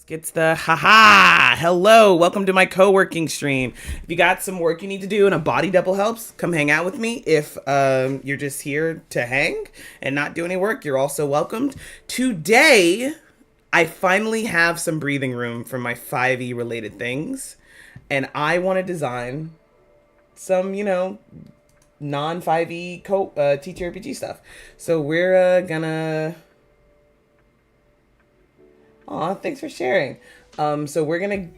It's the haha. Hello, welcome to my co-working stream. If you got some work you need to do and a body double helps, come hang out with me. If you're just here to hang and not do any work, you're also welcomed. Today, I finally have some breathing room for my 5e related things, and I want to design some, non-5e TTRPG stuff. So we're gonna... Aw, thanks for sharing. So we're gonna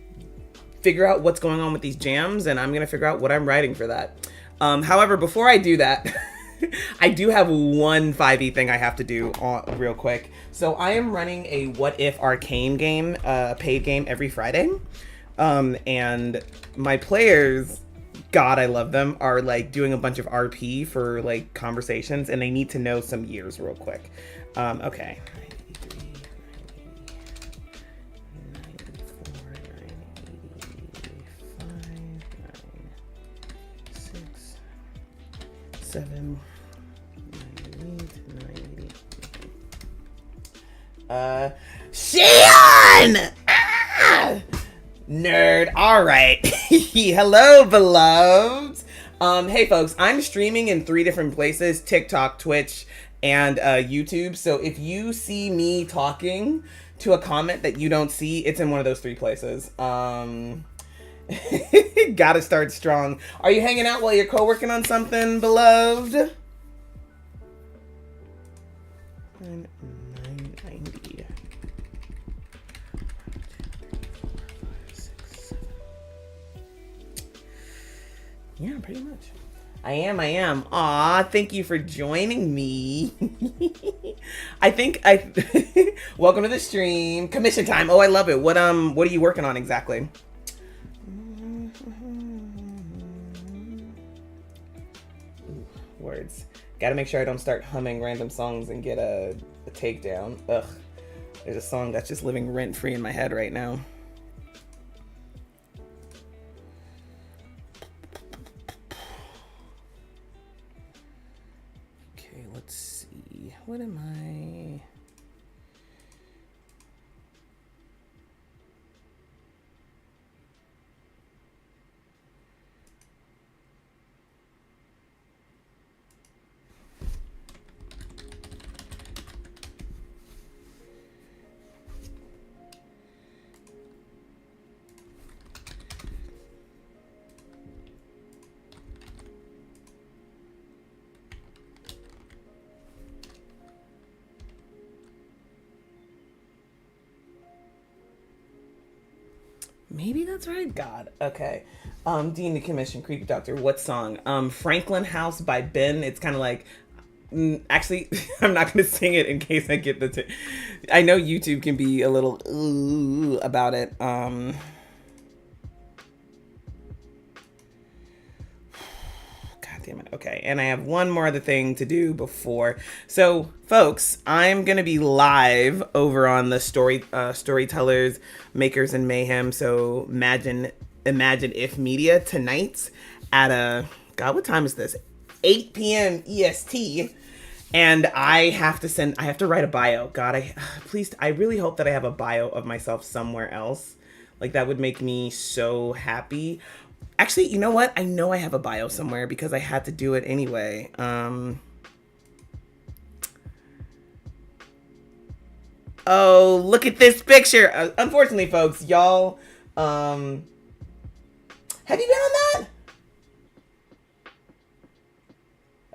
figure out what's going on with these jams, and I'm gonna figure out what I'm writing for that. However, before I do that, I do have one 5e thing I have to do real quick. So I am running a What If Arcane game, paid game every Friday. And my players, God, I love them, are like doing a bunch of RP for like conversations, and they need to know some years real quick. Okay. 7, 9, 8, 9, Shion! Ah! Nerd. All right. Hello, beloveds. Hey, folks. I'm streaming in 3 different places: TikTok, Twitch, and YouTube. So if you see me talking to a comment that you don't see, it's in one of those 3 places. Gotta start strong. Are you hanging out while you're co-working on something, beloved? 990. Yeah, pretty much. I am. Aw, thank you for joining me. Welcome to the stream. Commission time. Oh, I love it. What are you working on exactly? Words. Gotta make sure I don't start humming random songs and get a takedown. Ugh. There's a song that's just living rent-free in my head right now. Okay, let's see. What am I... Maybe that's right. God. Okay. Dean the Commission, Creepy Doctor. What song? Franklin House by Ben. It's kind of like... actually, I'm not going to sing it in case I get the... I know YouTube can be a little about it. God damn it. Okay. And I have one more other thing to do before. So, folks, I'm going to be live over on the Storytellers, Makers, and Mayhem. So, Imagine If Media tonight at God, what time is this? 8 p.m. EST. And I have to write a bio. God, I really hope that I have a bio of myself somewhere else. Like, that would make me so happy. Actually, you know what? I know I have a bio somewhere because I had to do it anyway. Oh, look at this picture. Unfortunately, folks, y'all, have you been on that?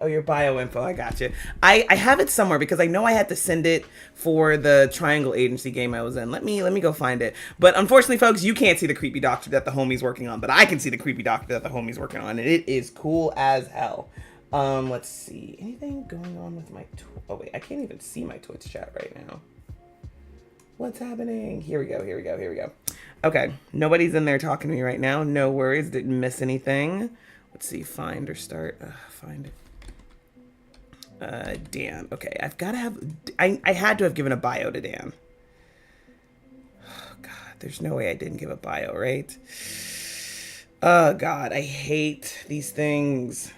Oh, your bio info. I got you. I have it somewhere because I know I had to send it for the Triangle Agency game I was in. Let me go find it. But unfortunately, folks, you can't see the creepy doctor that the homie's working on, but I can see the creepy doctor that the homie's working on, and it is cool as hell. Let's see. Anything going on with my oh wait, I can't even see my Twitch chat right now. What's happening? Here we go. Okay, nobody's in there talking to me right now. No worries, didn't miss anything. Let's see, find or start. Find it. Dan. Okay, I've got to have... I had to have given a bio to Dan. Oh, God, there's no way I didn't give a bio, right? Oh, God, I hate these things.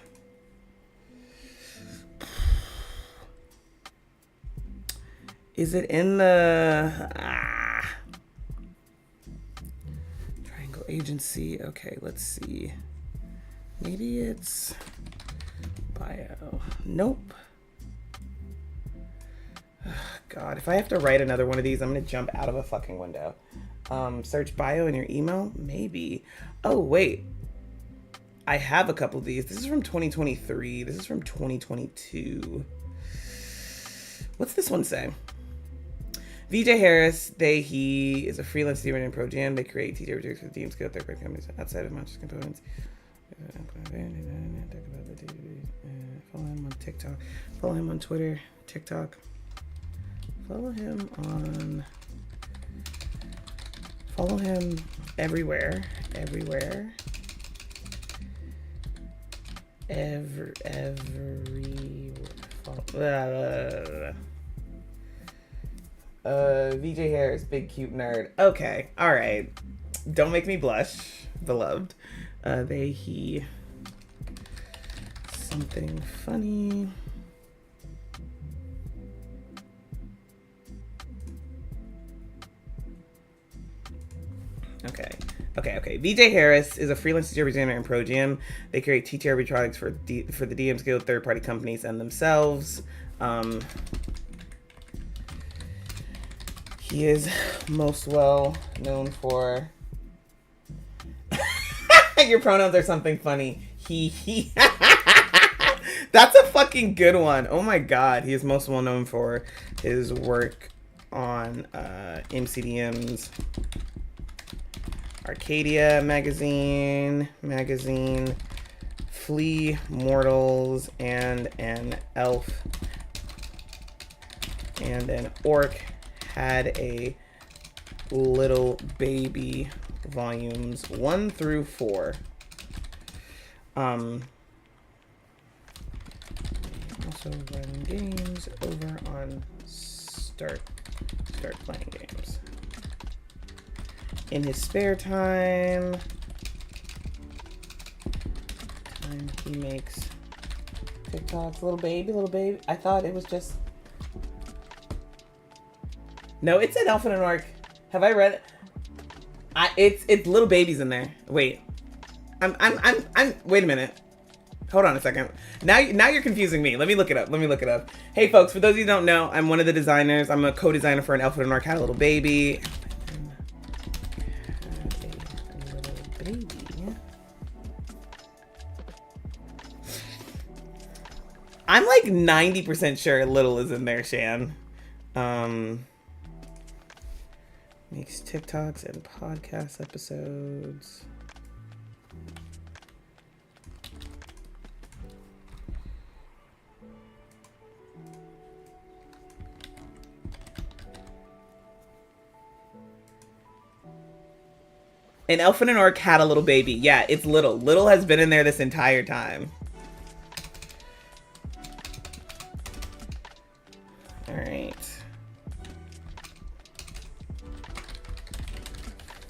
Is it in the... Triangle Agency. Okay, let's see. Maybe it's... bio. Nope. God, if I have to write another one of these, I'm going to jump out of a fucking window. Search bio in your email? Maybe. Oh, wait. I have a couple of these. This is from 2023. This is from 2022. What's this one say? VJ Harris, he is a freelance designer in Pro Jam. They create TTRPG for the teams, skill third-party companies outside of Monsters components. Follow him on TikTok. Follow him on Twitter, TikTok. Follow him everywhere. VJ Harris, big cute nerd. Okay, all right. Don't make me blush, beloved. He something funny. Okay. VJ Harris is a freelance TTRPG designer in Pro Jam. They create TTRPG products for the DMs Guild, third-party companies, and themselves. He is most well known for... Your pronouns are something funny. He. That's a fucking good one. Oh my God. He is most well known for his work on MCDM's Arcadia magazine, Flea Mortals, and an elf and an orc had a little baby, volumes 1 through 4. Also running games over on start playing games. In his spare time, he makes TikToks. Little baby. I thought it was just... No, it said Elf and an Orc. Have I read it? It's little babies in there. Wait. Wait a minute. Hold on a second. Now you're confusing me. Let me look it up. Hey folks, for those of you who don't know, I'm one of the designers. I'm a co-designer for an Elf and an Orc had a little baby. I'm like 90% sure Little is in there, Shan. Makes TikToks and podcast episodes. An elf and an orc had a little baby. Yeah, it's Little. Little has been in there this entire time. Alright.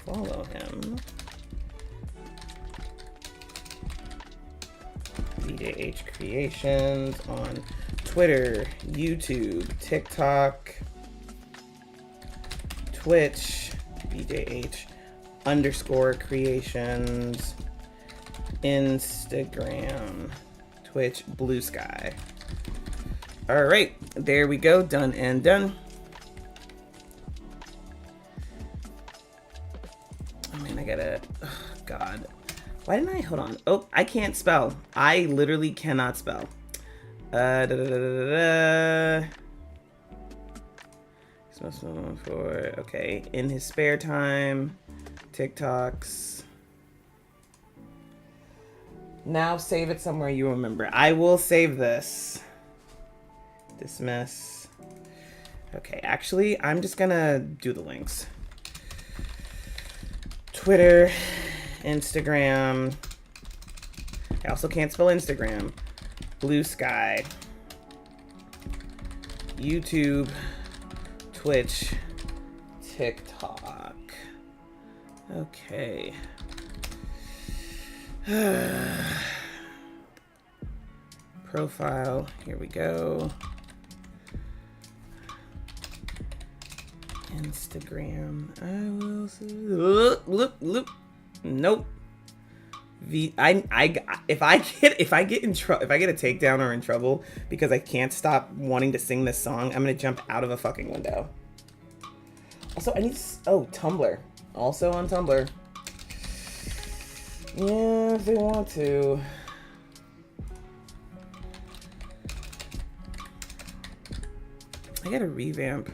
Follow him. VJH Creations on Twitter, YouTube, TikTok, Twitch, BJH_creations, Instagram, Twitch, Blue Sky. All right, there we go. Done and done. Oh man, I gotta, oh, God. Why didn't I, hold on. Oh, I can't spell. I literally cannot spell. Okay, in his spare time, TikToks. Now save it somewhere you remember. I will save this. Dismiss. Okay, actually, I'm just gonna do the links. Twitter, Instagram. I also can't spell Instagram. Blue Sky. YouTube, Twitch, TikTok. Okay. Profile, here we go. Instagram, I will see. Look. Nope. If I get a takedown or in trouble because I can't stop wanting to sing this song, I'm gonna jump out of a fucking window. Also, I need Tumblr. Also on Tumblr. Yeah, if they want to. I gotta revamp.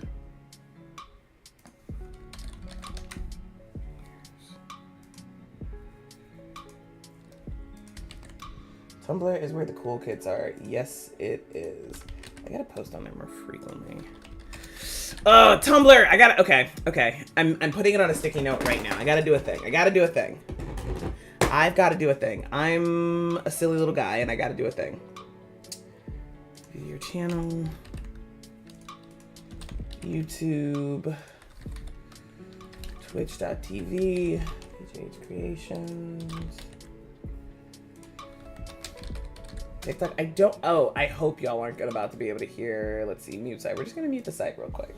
Tumblr is where the cool kids are. Yes, it is. I gotta post on there more frequently. Oh, Tumblr! I gotta, okay. I'm putting it on a sticky note right now. I gotta do a thing. I've gotta do a thing. I'm a silly little guy and I gotta do a thing. View your channel. YouTube. Twitch.tv. PJH Creations. TikTok, I hope y'all aren't about to be able to hear, let's see, mute site. We're just gonna mute the site real quick.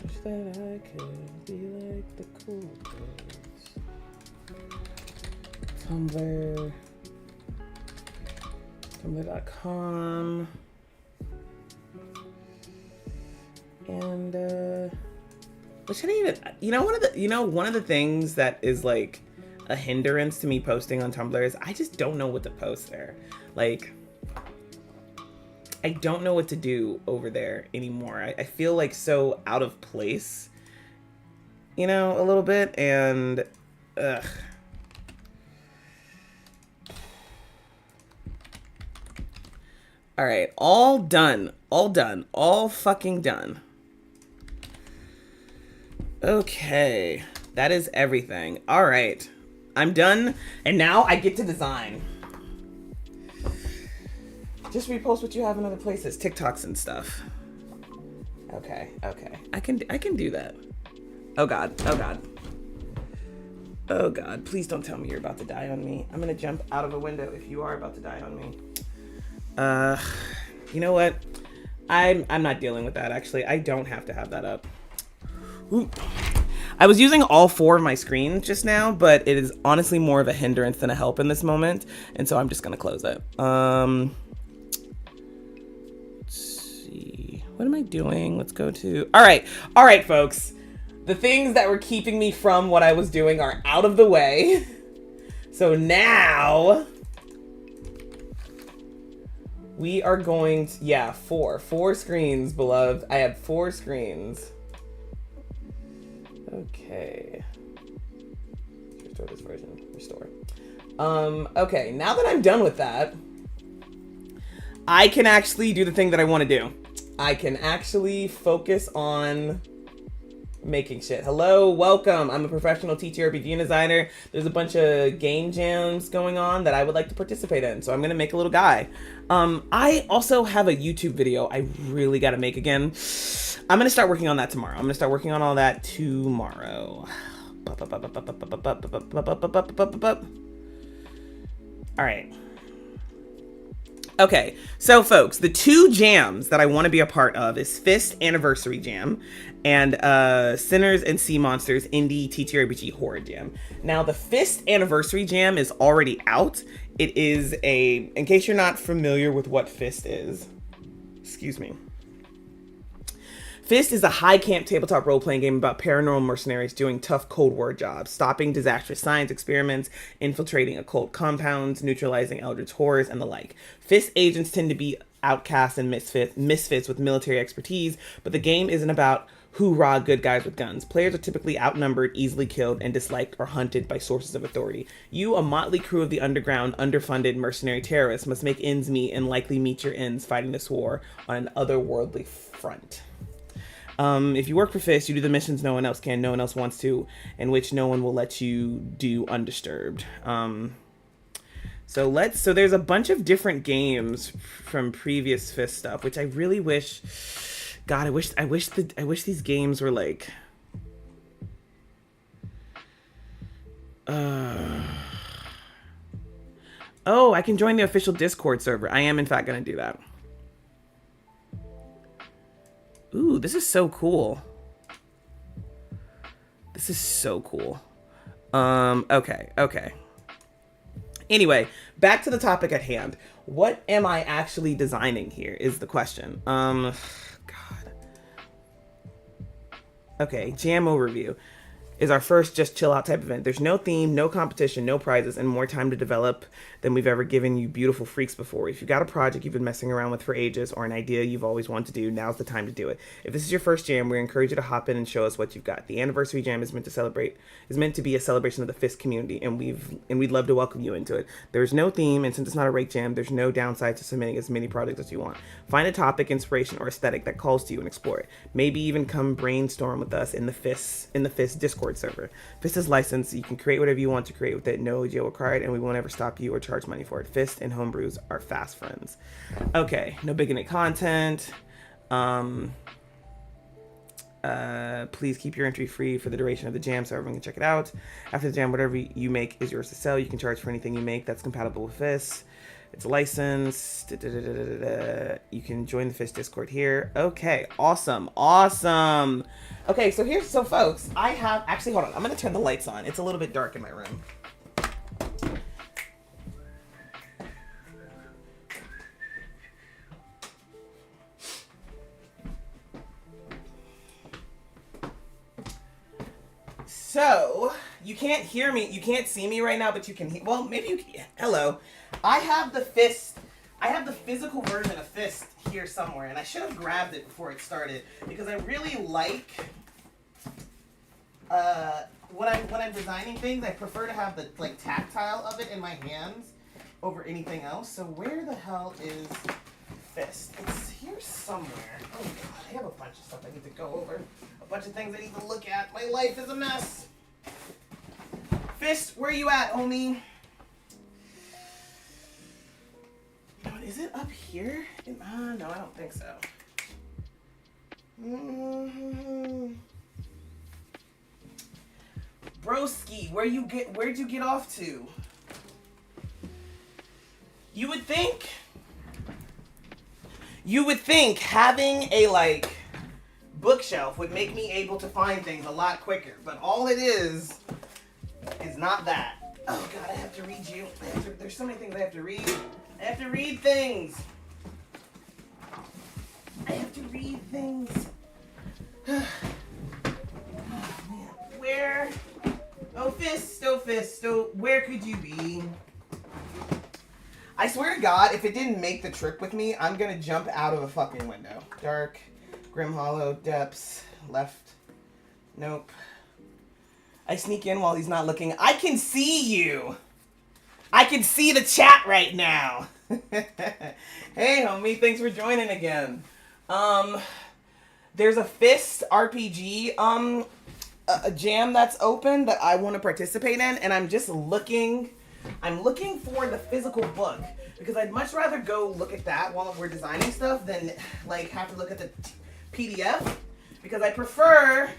Wish that I could be like the cool kids. Tumblr. Tumblr.com. And, which I didn't even, one of the things that is like a hindrance to me posting on Tumblr is I just don't know what to post there. Like, I don't know what to do over there anymore. I feel like so out of place, a little bit, and ugh. All right, all done, all fucking done. Okay, that is everything. All right, I'm done, and now I get to design. Just repost what you have in other places, TikToks and stuff. Okay, I can do that. Oh God, please don't tell me you're about to die on me. I'm gonna jump out of a window if you are about to die on me. You know what? I'm not dealing with that, actually. I don't have to have that up. Ooh. I was using all 4 of my screens just now, but it is honestly more of a hindrance than a help in this moment, and so I'm just gonna close it. Let's see. What am I doing? Let's go to... All right, folks. The things that were keeping me from what I was doing are out of the way. So now... we are going to... Yeah, 4 screens, beloved. I have 4 screens. Okay. Restore this version. Restore. Okay, now that I'm done with that, I can actually do the thing that I want to do. I can actually focus on making shit. Hello, welcome. I'm a professional TTRPG designer. There's a bunch of game jams going on that I would like to participate in, so I'm gonna make a little guy. I also have a YouTube video I really gotta make again. I'm gonna start working on that tomorrow. I'm gonna start working on all that tomorrow. All right. Okay, so folks, the 2 jams that I want to be a part of is F.I.S.T Anniversary Jam and Sinners and Seamonsters Indie TTRPG Horror Jam. Now, the F.I.S.T Anniversary Jam is already out. It is in case you're not familiar with what F.I.S.T is, excuse me. F.I.S.T is a high camp tabletop role-playing game about paranormal mercenaries doing tough Cold War jobs, stopping disastrous science experiments, infiltrating occult compounds, neutralizing eldritch horrors, and the like. F.I.S.T agents tend to be outcasts and misfits with military expertise, but the game isn't about hoorah good guys with guns. Players are typically outnumbered, easily killed, and disliked or hunted by sources of authority. You, a motley crew of the underground, underfunded mercenary terrorists, must make ends meet and likely meet your ends fighting this war on an otherworldly front. If you work for F.I.S.T, you do the missions no one else can, no one else wants to, in which no one will let you do undisturbed. So there's a bunch of different games from previous F.I.S.T stuff, which I really wish. God, I wish these games were like. Oh, I can join the official Discord server. I am in fact gonna do that. Ooh, this is so cool. This is so cool. Okay. Anyway, back to the topic at hand. What am I actually designing here is the question. God. Okay, jam overview is our first just chill out type event. There's no theme, no competition, no prizes, and more time to develop than we've ever given you beautiful freaks before. If you've got a project you've been messing around with for ages or an idea you've always wanted to do, now's the time to do it. If this is your first jam, we encourage you to hop in and show us what you've got. The anniversary jam is meant to be a celebration of the F.I.S.T community, and we'd love to welcome you into it. There's no theme, and since it's not a rake jam, there's no downside to submitting as many projects as you want. Find a topic, inspiration, or aesthetic that calls to you and explore it. Maybe even come brainstorm with us in the F.I.S.T Discord server. F.I.S.T is licensed. You can create whatever you want to create with it. No jail required, and we won't ever stop you or charge money for it. F.I.S.T and homebrews are fast friends. Okay, no beginning content. Please keep your entry free for the duration of the jam so everyone can check it out. After the jam, whatever you make is yours to sell. You can charge for anything you make that's compatible with F.I.S.T. It's licensed. You can join the F.I.S.T Discord here. Okay, awesome. Okay, so folks, I have, actually, hold on. I'm going to turn the lights on. It's a little bit dark in my room. So, you can't hear me, you can't see me right now, but you can hear, well, maybe you can, hello. I have the physical version of F.I.S.T here somewhere, and I should have grabbed it before it started, because I really like, when I'm designing things, I prefer to have the, like, tactile of it in my hands over anything else. So where the hell is F.I.S.T? It's here somewhere. Oh god, I have a bunch of stuff I need to go over. A bunch of things I need to look at. My life is a mess. F.I.S.T, where you at, homie? You know what, is it up here? No, I don't think so. Broski, where'd you get off to? You would think having a, like, bookshelf would make me able to find things a lot quicker, but all it is not that. Oh god, I have to read you. There's so many things I have to read. I have to read things. Oh man, where? Oh F.I.S.T, where could you be? I swear to God, if it didn't make the trip with me, I'm gonna jump out of a fucking window. Dark, Grim Hollow, Depths, left. Nope. I sneak in while he's not looking. I can see you! I can see the chat right now! Hey, homie, thanks for joining again. There's a F.I.S.T RPG, a jam that's open that I want to participate in, and I'm just looking... I'm looking for the physical book, because I'd much rather go look at that while we're designing stuff than, like, have to look at the PDF, because I prefer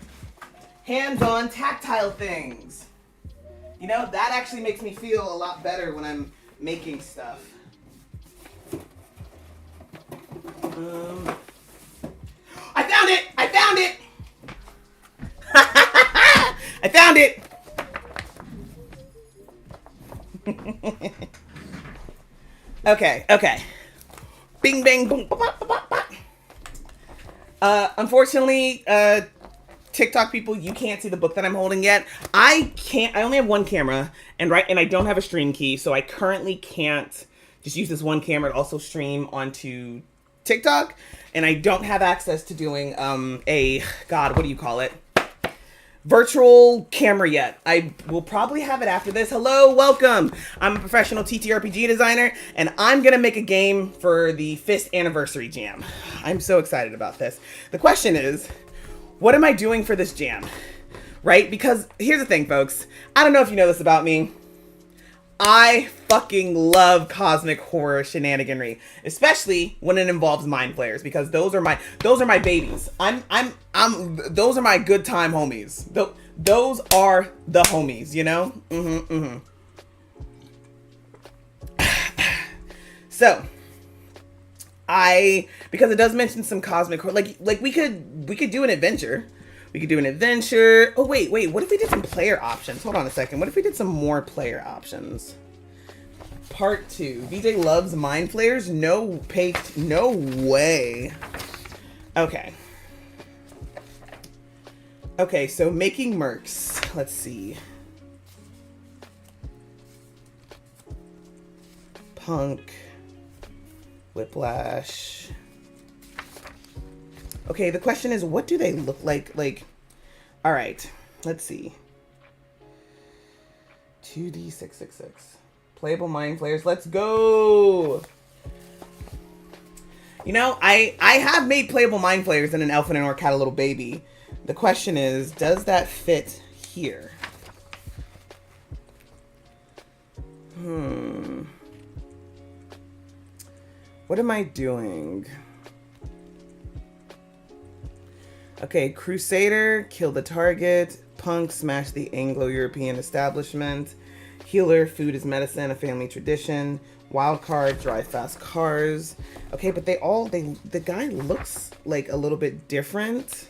hands-on tactile things. You know, that actually makes me feel a lot better when I'm making stuff. I found it! I found it! I found it! Okay. Bing, bang, boom. Unfortunately, TikTok people, you can't see the book that I'm holding yet. I only have one camera, and I don't have a stream key, so I currently can't just use this one camera to also stream onto TikTok, and I don't have access to doing what do you call it? Virtual camera yet. I will probably have it after this. Hello, welcome. I'm a professional TTRPG designer, and I'm gonna make a game for the F.I.S.T anniversary jam. I'm so excited about this. The question is, what am I doing for this jam? Right? Because here's the thing, folks. I don't know if you know this about me. I fucking love cosmic horror shenaniganry, especially when it involves mind flayers, because those are my babies. Those are my good time homies. Those are the homies, you know? So, because it does mention some cosmic horror, like we could do an adventure. We could do an adventure. Oh, wait. What if we did some player options? Hold on a second. What if we did some more player options? Part 2. VJ loves mind flayers? No way. Okay. Okay, so making mercs. Let's see. Punk. Whiplash. Okay, the question is, what do they look like? All right, let's see. 2D666. Playable mind flayers. Let's go. You know, I have made playable mind flayers in an elf and an orc had a little baby. The question is, does that fit here? What am I doing? Okay, Crusader, kill the target. Punk, smash the Anglo-European establishment. Healer, food is medicine, a family tradition. Wild card, drive fast cars. Okay, but the guy looks like a little bit different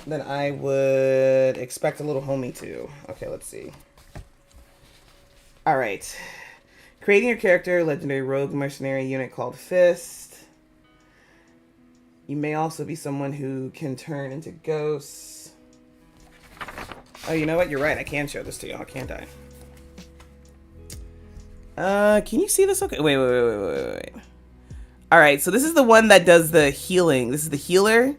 than I would expect a little homie to. Okay, let's see. All right. Creating your character, legendary rogue mercenary unit called F.I.S.T. You may also be someone who can turn into ghosts. Oh, you know what? You're right. I can show this to y'all, can't I? Can you see this? Okay. Wait. All right. So this is the one that does the healing. This is the healer.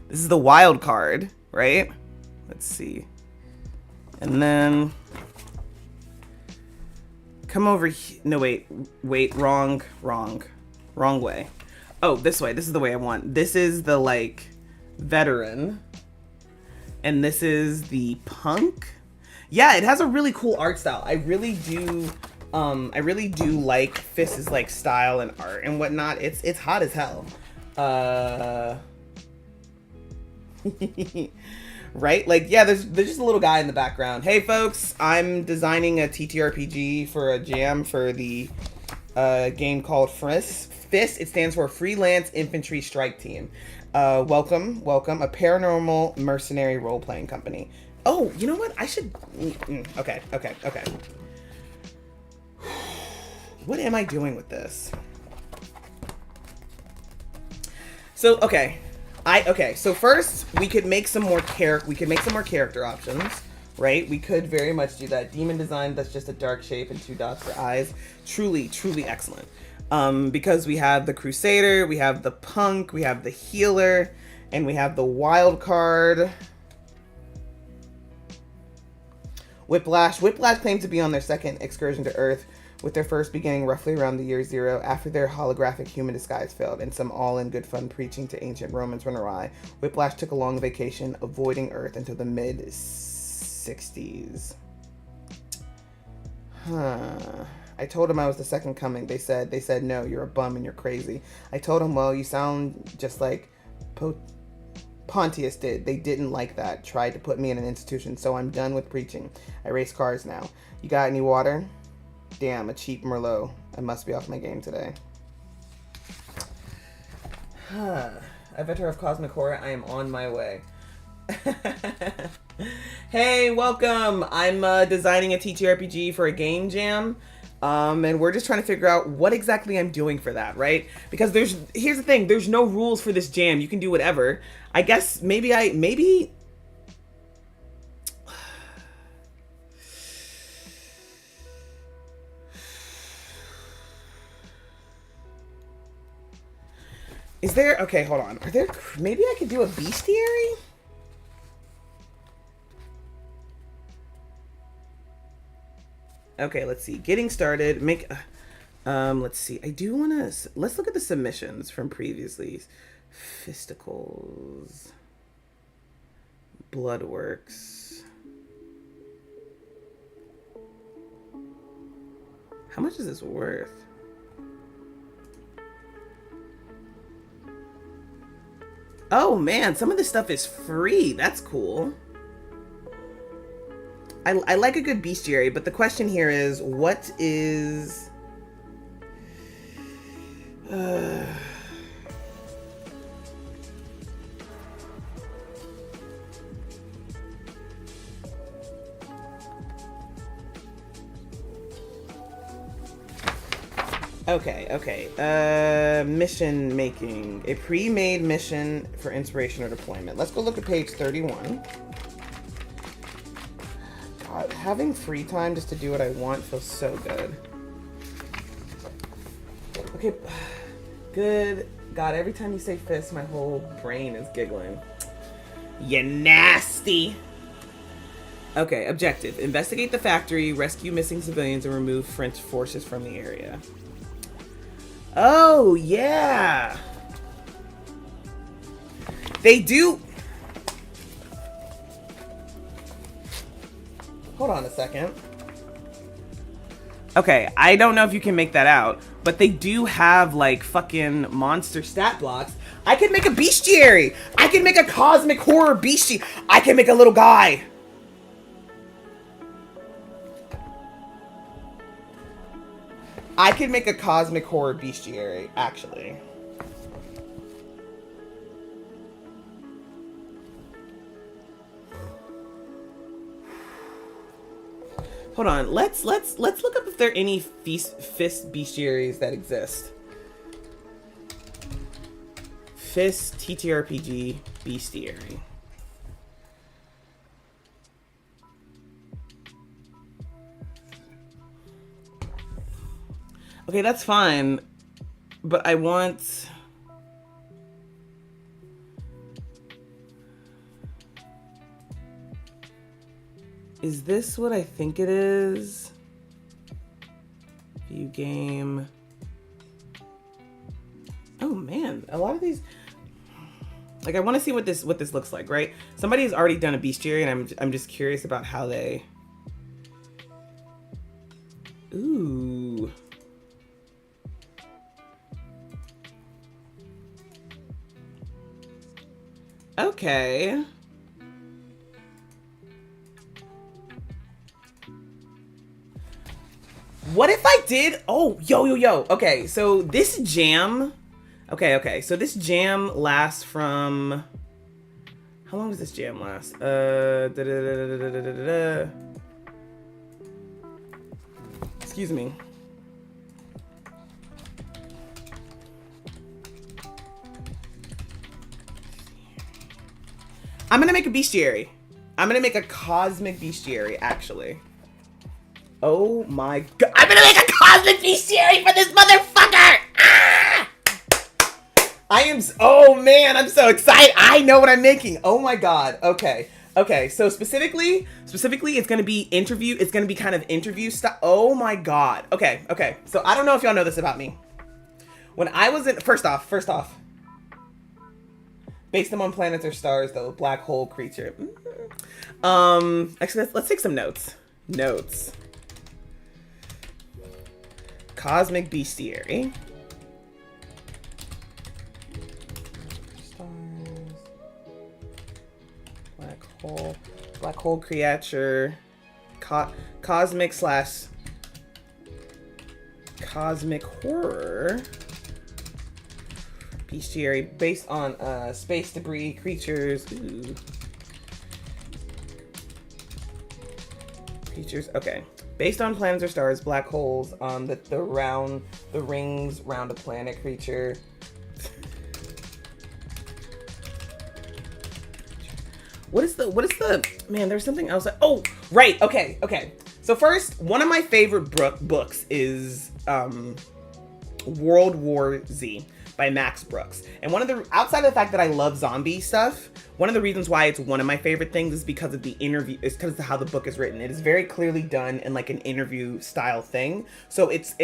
This is the wild card, right? Let's see. And then come over here. No, wait. Wrong way. Oh, this way. This is the way I want. This is the, like, veteran. And this is the punk. Yeah, it has a really cool art style. I really do like F.I.S.T's, like, style and art and whatnot. It's hot as hell. Right? Like, yeah, there's just a little guy in the background. Hey, folks, I'm designing a TTRPG for a jam for the game called F.I.S.T. It stands for Freelance Infantry Strike Team. Welcome, a paranormal mercenary role-playing company. Oh, you know what? I should... Okay. What am I doing with this? So, okay. So first, we could make some more character options, right? We could very much do that. Demon design, that's just a dark shape and 2 dots for eyes. Truly excellent. Because we have the Crusader, we have the Punk, we have the Healer, and we have the Wild card. Whiplash claims to be on their second excursion to Earth, with their first beginning roughly around the year 0 after their holographic human disguise failed and some all-in-good fun preaching to ancient Romans went awry. Whiplash took a long vacation, avoiding Earth until the mid-60s. I told him I was the second coming. They said, no, you're a bum and you're crazy. I told him, well, you sound just like Pontius did. They didn't like that. Tried to put me in an institution, so I'm done with preaching. I race cars now. You got any water? Damn, a cheap Merlot. I must be off my game today. Adventure of Cosmic Horror, I am on my way. Hey, welcome! I'm designing a TTRPG for a game jam. And we're just trying to figure out what exactly I'm doing for that, right? Because here's the thing, there's no rules for this jam. You can do whatever. I guess maybe is there, okay, hold on. Maybe I could do a bestiary? Okay, let's see. Getting started. Let's see. I do want to... Let's look at the submissions from previously. Fisticles. Bloodworks. How much is this worth? Oh, man. Some of this stuff is free. That's cool. I like a good bestiary, but the question here is, what is... Okay. Mission making. A pre-made mission for inspiration or deployment. Let's go look at page 31. God, having free time just to do what I want feels so good. Okay, good. God, every time you say fist, my whole brain is giggling. You nasty! Okay, objective. Investigate the factory, rescue missing civilians, and remove French forces from the area. Oh, yeah! They do... Hold on a second. Okay, I don't know if you can make that out, but they do have, like, fucking monster stat blocks. I can make a bestiary! I can make a cosmic horror bestiary! I can make a little guy! I can make a cosmic horror bestiary, actually. Hold on, let's look up if there are any F.I.S.T bestiaries that exist. F.I.S.T TTRPG bestiary. Okay, that's fine, but I want... Is this what I think it is? View game. Oh man, a lot of these... Like, I want to see what this looks like, right? Somebody has already done a bestiary, and I'm just curious about how they... Ooh. Okay. What if I did... Oh, yo. Okay, so this jam... Okay. So this jam lasts from... How long does this jam last? Excuse me. I'm gonna make a bestiary. I'm gonna make a cosmic bestiary, actually. Oh my god. I'm gonna make a cosmic bestiary for this motherfucker! Ah! Oh man, I'm so excited. I know what I'm making. Oh my god. Okay. So specifically, it's gonna be interview. It's gonna be kind of interview stuff. Oh my god. Okay. So I don't know if y'all know this about me. When I was in, first off, base them on planets or stars, though. Black hole creature. Actually, let's take some notes. Cosmic bestiary. Stars. Black hole creature. Cosmic / cosmic horror bestiary based on space debris creatures. Ooh. Creatures. Okay. Based on planets or stars, black holes, the rings round a planet creature. What is the man, there's something else. Oh, right. Okay. So first, one of my favorite books is World War Z by Max Brooks. And outside of the fact that I love zombie stuff, one of the reasons why it's one of my favorite things is because of it's because of how the book is written. It is very clearly done in like an interview style thing. So it's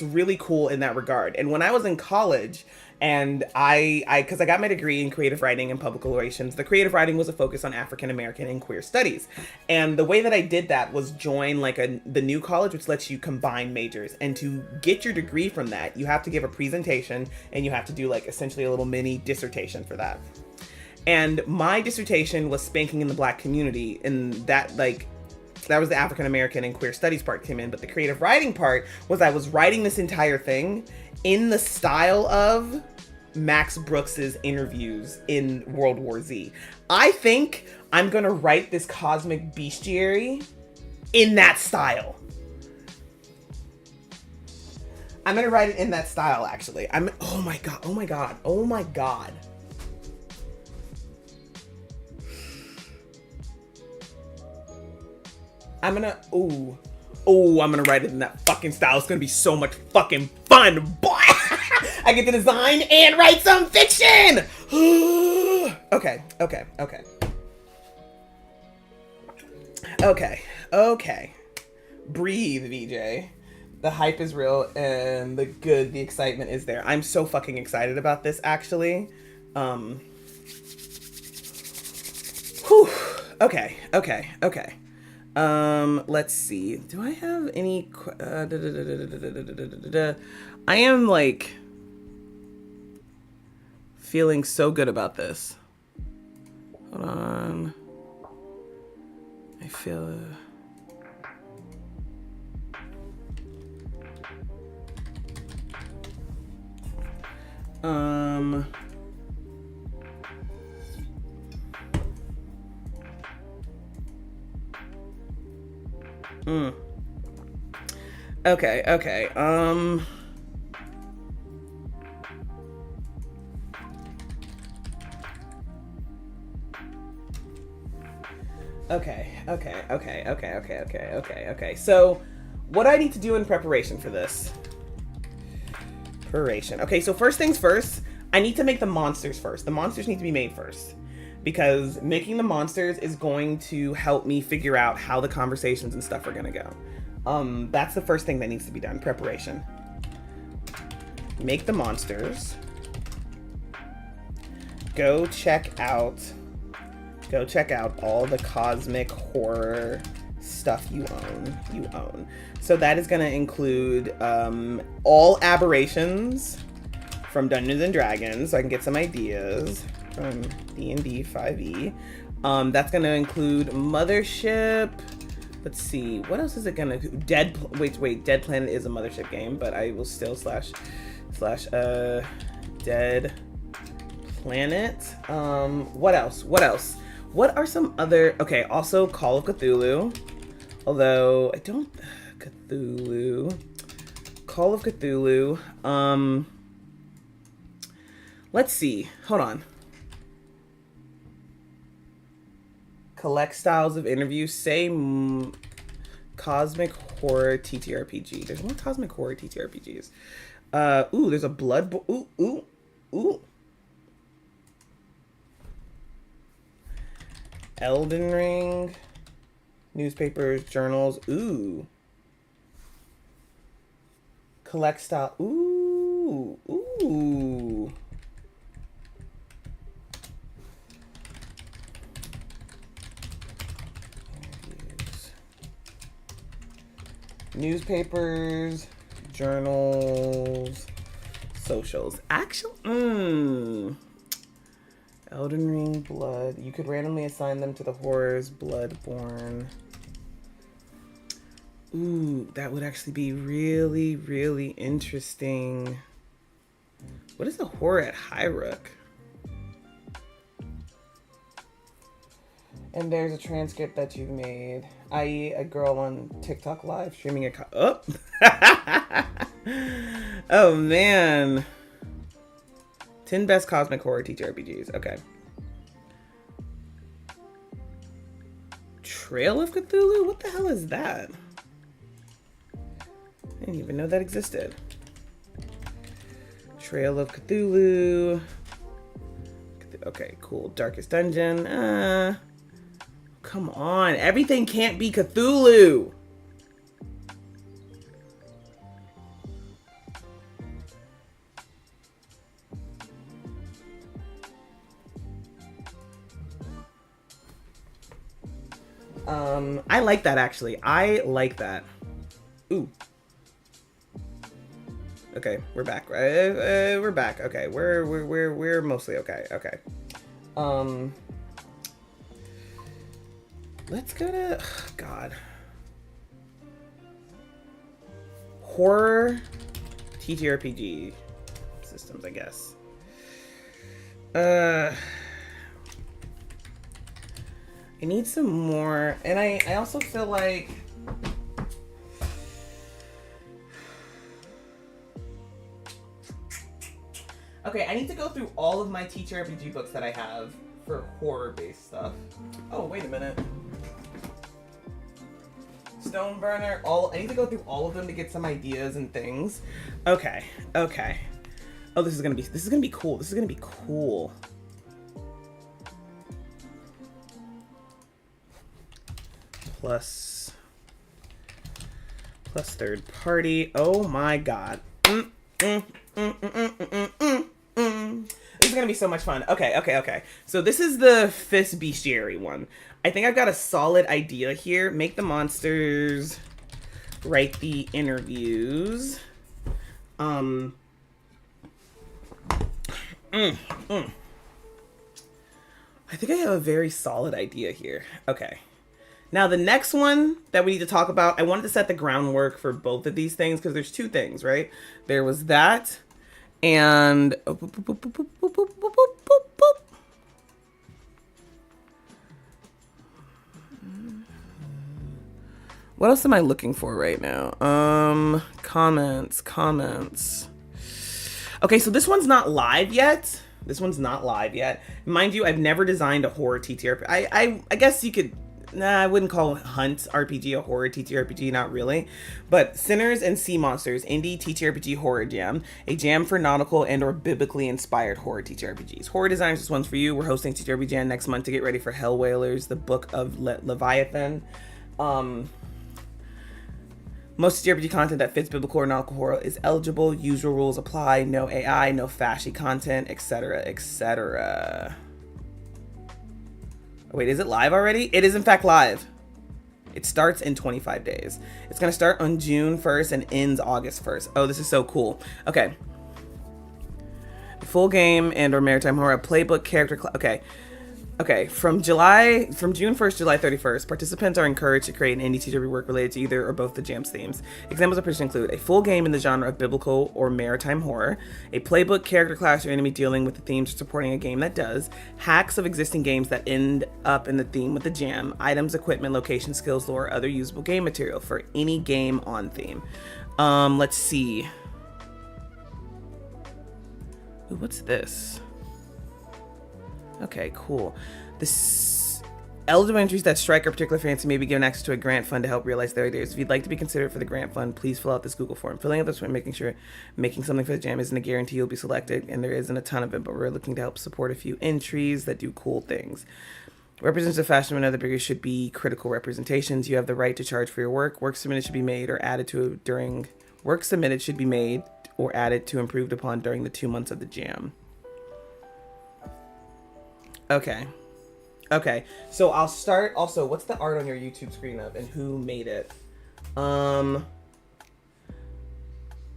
really cool in that regard. And when I was in college, and because I got my degree in creative writing and public relations, the creative writing was a focus on African American and queer studies. And the way that I did that was join like the new college, which lets you combine majors. And to get your degree from that, you have to give a presentation and you have to do like essentially a little mini dissertation for that. And my dissertation was spanking in the Black community, and that was the African American and queer studies part came in. But the creative writing part was I was writing this entire thing in the style of Max Brooks's interviews in World War Z. I think I'm gonna write this cosmic bestiary in that style. I'm gonna write it in that style, actually. Oh my god. I'm gonna write it in that fucking style. It's gonna be so much fucking fun, boy. I get to design and write some fiction. Okay. Breathe, VJ. The hype is real and the excitement is there. I'm so fucking excited about this, actually. Okay. Let's see. Do I have any? I am like feeling so good about this. Hold on. I feel. Okay. Okay. So, what I need to do in preparation for this? Okay, so first things first, I need to make the monsters first. The monsters need to be made first. Because making the monsters is going to help me figure out how the conversations and stuff are going to go. That's the first thing that needs to be done, preparation. Make the monsters. Go check out all the cosmic horror stuff you own. So that is going to include all aberrations from Dungeons and Dragons, so I can get some ideas from D&D 5e. That's going to include Mothership. Let's see, what else is it gonna? Dead Planet is a Mothership game, but I will still slash Dead Planet. What else? What are some other? Okay, also Call of Cthulhu. Although I don't Call of Cthulhu. Let's see. Hold on. Collect styles of interviews. Say cosmic horror TTRPG. There's more cosmic horror TTRPGs. There's a blood. Ooh. Elden Ring. Newspapers, journals. Ooh. Collect style. Ooh. Newspapers, journals, socials. Elden Ring, blood. You could randomly assign them to the horrors, Bloodborne. Ooh, that would actually be really, really interesting. What is a horror at Hyruck? And there's a transcript that you've made, i.e. a girl on TikTok live streaming a oh. Oh man. 10 best cosmic horror TTRPGs. Okay. Trail of Cthulhu? What the hell is that? I didn't even know that existed. Trail of Cthulhu. Okay, cool. Darkest Dungeon. Come on. Everything can't be Cthulhu. I like that actually. I like that. Ooh. Okay, we're back. We're back. Okay, we're mostly okay. Okay. Let's go to God. Horror TTRPG systems, I guess. I need some more, and I also feel like okay, I need to go through all of my TTRPG books that I have for horror-based stuff. Oh, wait a minute. Stoneburner, I need to go through all of them to get some ideas and things. Okay. Oh, this is gonna be cool. This is gonna be cool. Plus third party. Oh my god. This is gonna be so much fun. Okay. So this is the F.I.S.T bestiary one. I think I've got a solid idea here. Make the monsters, write the interviews. I think I have a very solid idea here. Okay. Now, the next one that we need to talk about, I wanted to set the groundwork for both of these things because there's two things, right? There was that and... What else am I looking for right now? Comments. Okay, so this one's not live yet. Mind you, I've never designed a horror TTRPG. I guess you could... Nah, I wouldn't call Hunt RPG a horror TTRPG, not really. But Sinners and Seamonsters, indie TTRPG horror jam. A jam for nautical and or biblically inspired horror TTRPGs. Horror designers, this one's for you. We're hosting TTRPG Jam next month to get ready for Hell Whalers, the Book of Leviathan. Most TTRPG content that fits biblical or nautical horror is eligible. Usual rules apply. No AI, no fashy content, etc., etc. Wait, is it live already? It is in fact live. It starts in 25 days. It's going to start on June 1st and ends August 1st. Oh, this is so cool. Okay. Full game and or maritime horror playbook character. Okay. From June 1st, July 31st, participants are encouraged to create an indie TTRPG work related to either or both the jam's themes. Examples of pitch include a full game in the genre of biblical or maritime horror, a playbook, character class, or enemy dealing with the themes or supporting a game that does, hacks of existing games that end up in the theme with the jam, items, equipment, location, skills, lore, other usable game material for any game on theme. Let's see. Ooh, what's this? Okay, cool. This eligible entries that strike a particular fancy may be given access to a grant fund to help realize their ideas. If you'd like to be considered for the grant fund, please fill out this Google form. Filling out this form, making something for the jam isn't a guarantee you'll be selected, and there isn't a ton of it, but we're looking to help support a few entries that do cool things. Representative fashion of another bigger should be critical representations. You have the right to charge for your work. Work submitted should be made or added to improved upon during the 2 months of the jam. Okay, so I'll start. Also, what's the art on your YouTube screen of, and who made it?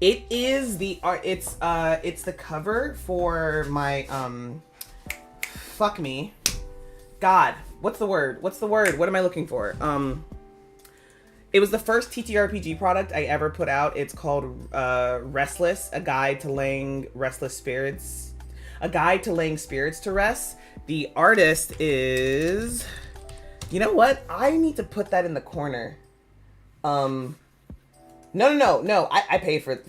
It is the art. It's the cover for my fuck me. God, what's the word? What am I looking for? It was the first TTRPG product I ever put out. It's called Restless, a guide to laying restless spirits, a guide to laying spirits to rest. The artist is, you know what? I need to put that in the corner. No. I paid for it.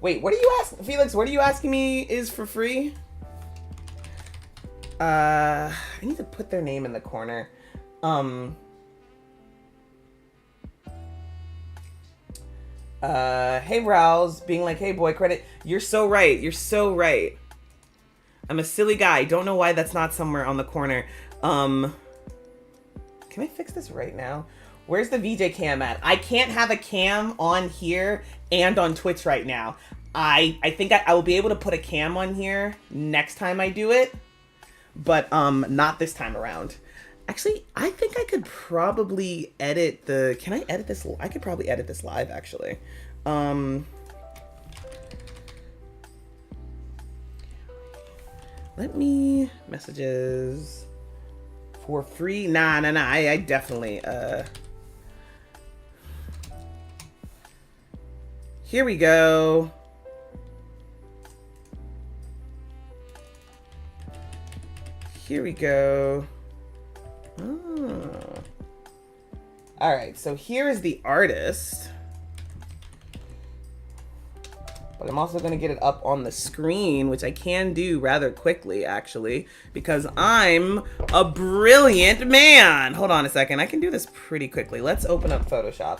Wait, what are you asking, Felix? What are you asking me is for free? I need to put their name in the corner. Hey Rouse, being like, hey boy, credit. You're so right. You're so right. I'm a silly guy. Don't know why that's not somewhere on the corner. Can I fix this right now? Where's the VJ cam at? I can't have a cam on here and on Twitch right now. I think I will be able to put a cam on here next time I do it, but not this time around. Actually, I think I could probably edit the... Can I edit this? I could probably edit this live, actually. Let me... Messages... For free? Nah. I definitely... Here we go. Here we go. Oh. All right, so here is the artist. But I'm also going to get it up on the screen, which I can do rather quickly, actually, because I'm a brilliant man. Hold on a second. I can do this pretty quickly. Let's open up Photoshop.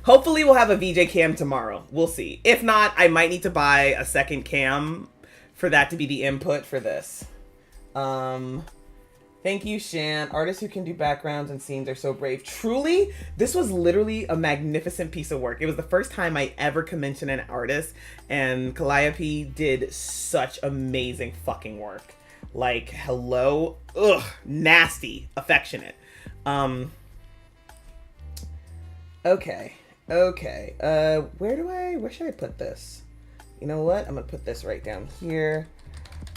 Hopefully we'll have a VJ cam tomorrow. We'll see. If not, I might need to buy a second cam for that to be the input for this. Thank you, Shan. Artists who can do backgrounds and scenes are so brave. Truly, this was literally a magnificent piece of work. It was the first time I ever commissioned an artist, and Calliope did such amazing fucking work. Like, hello? Ugh, nasty. Affectionate. Okay. Where should I put this? You know what? I'm gonna put this right down here.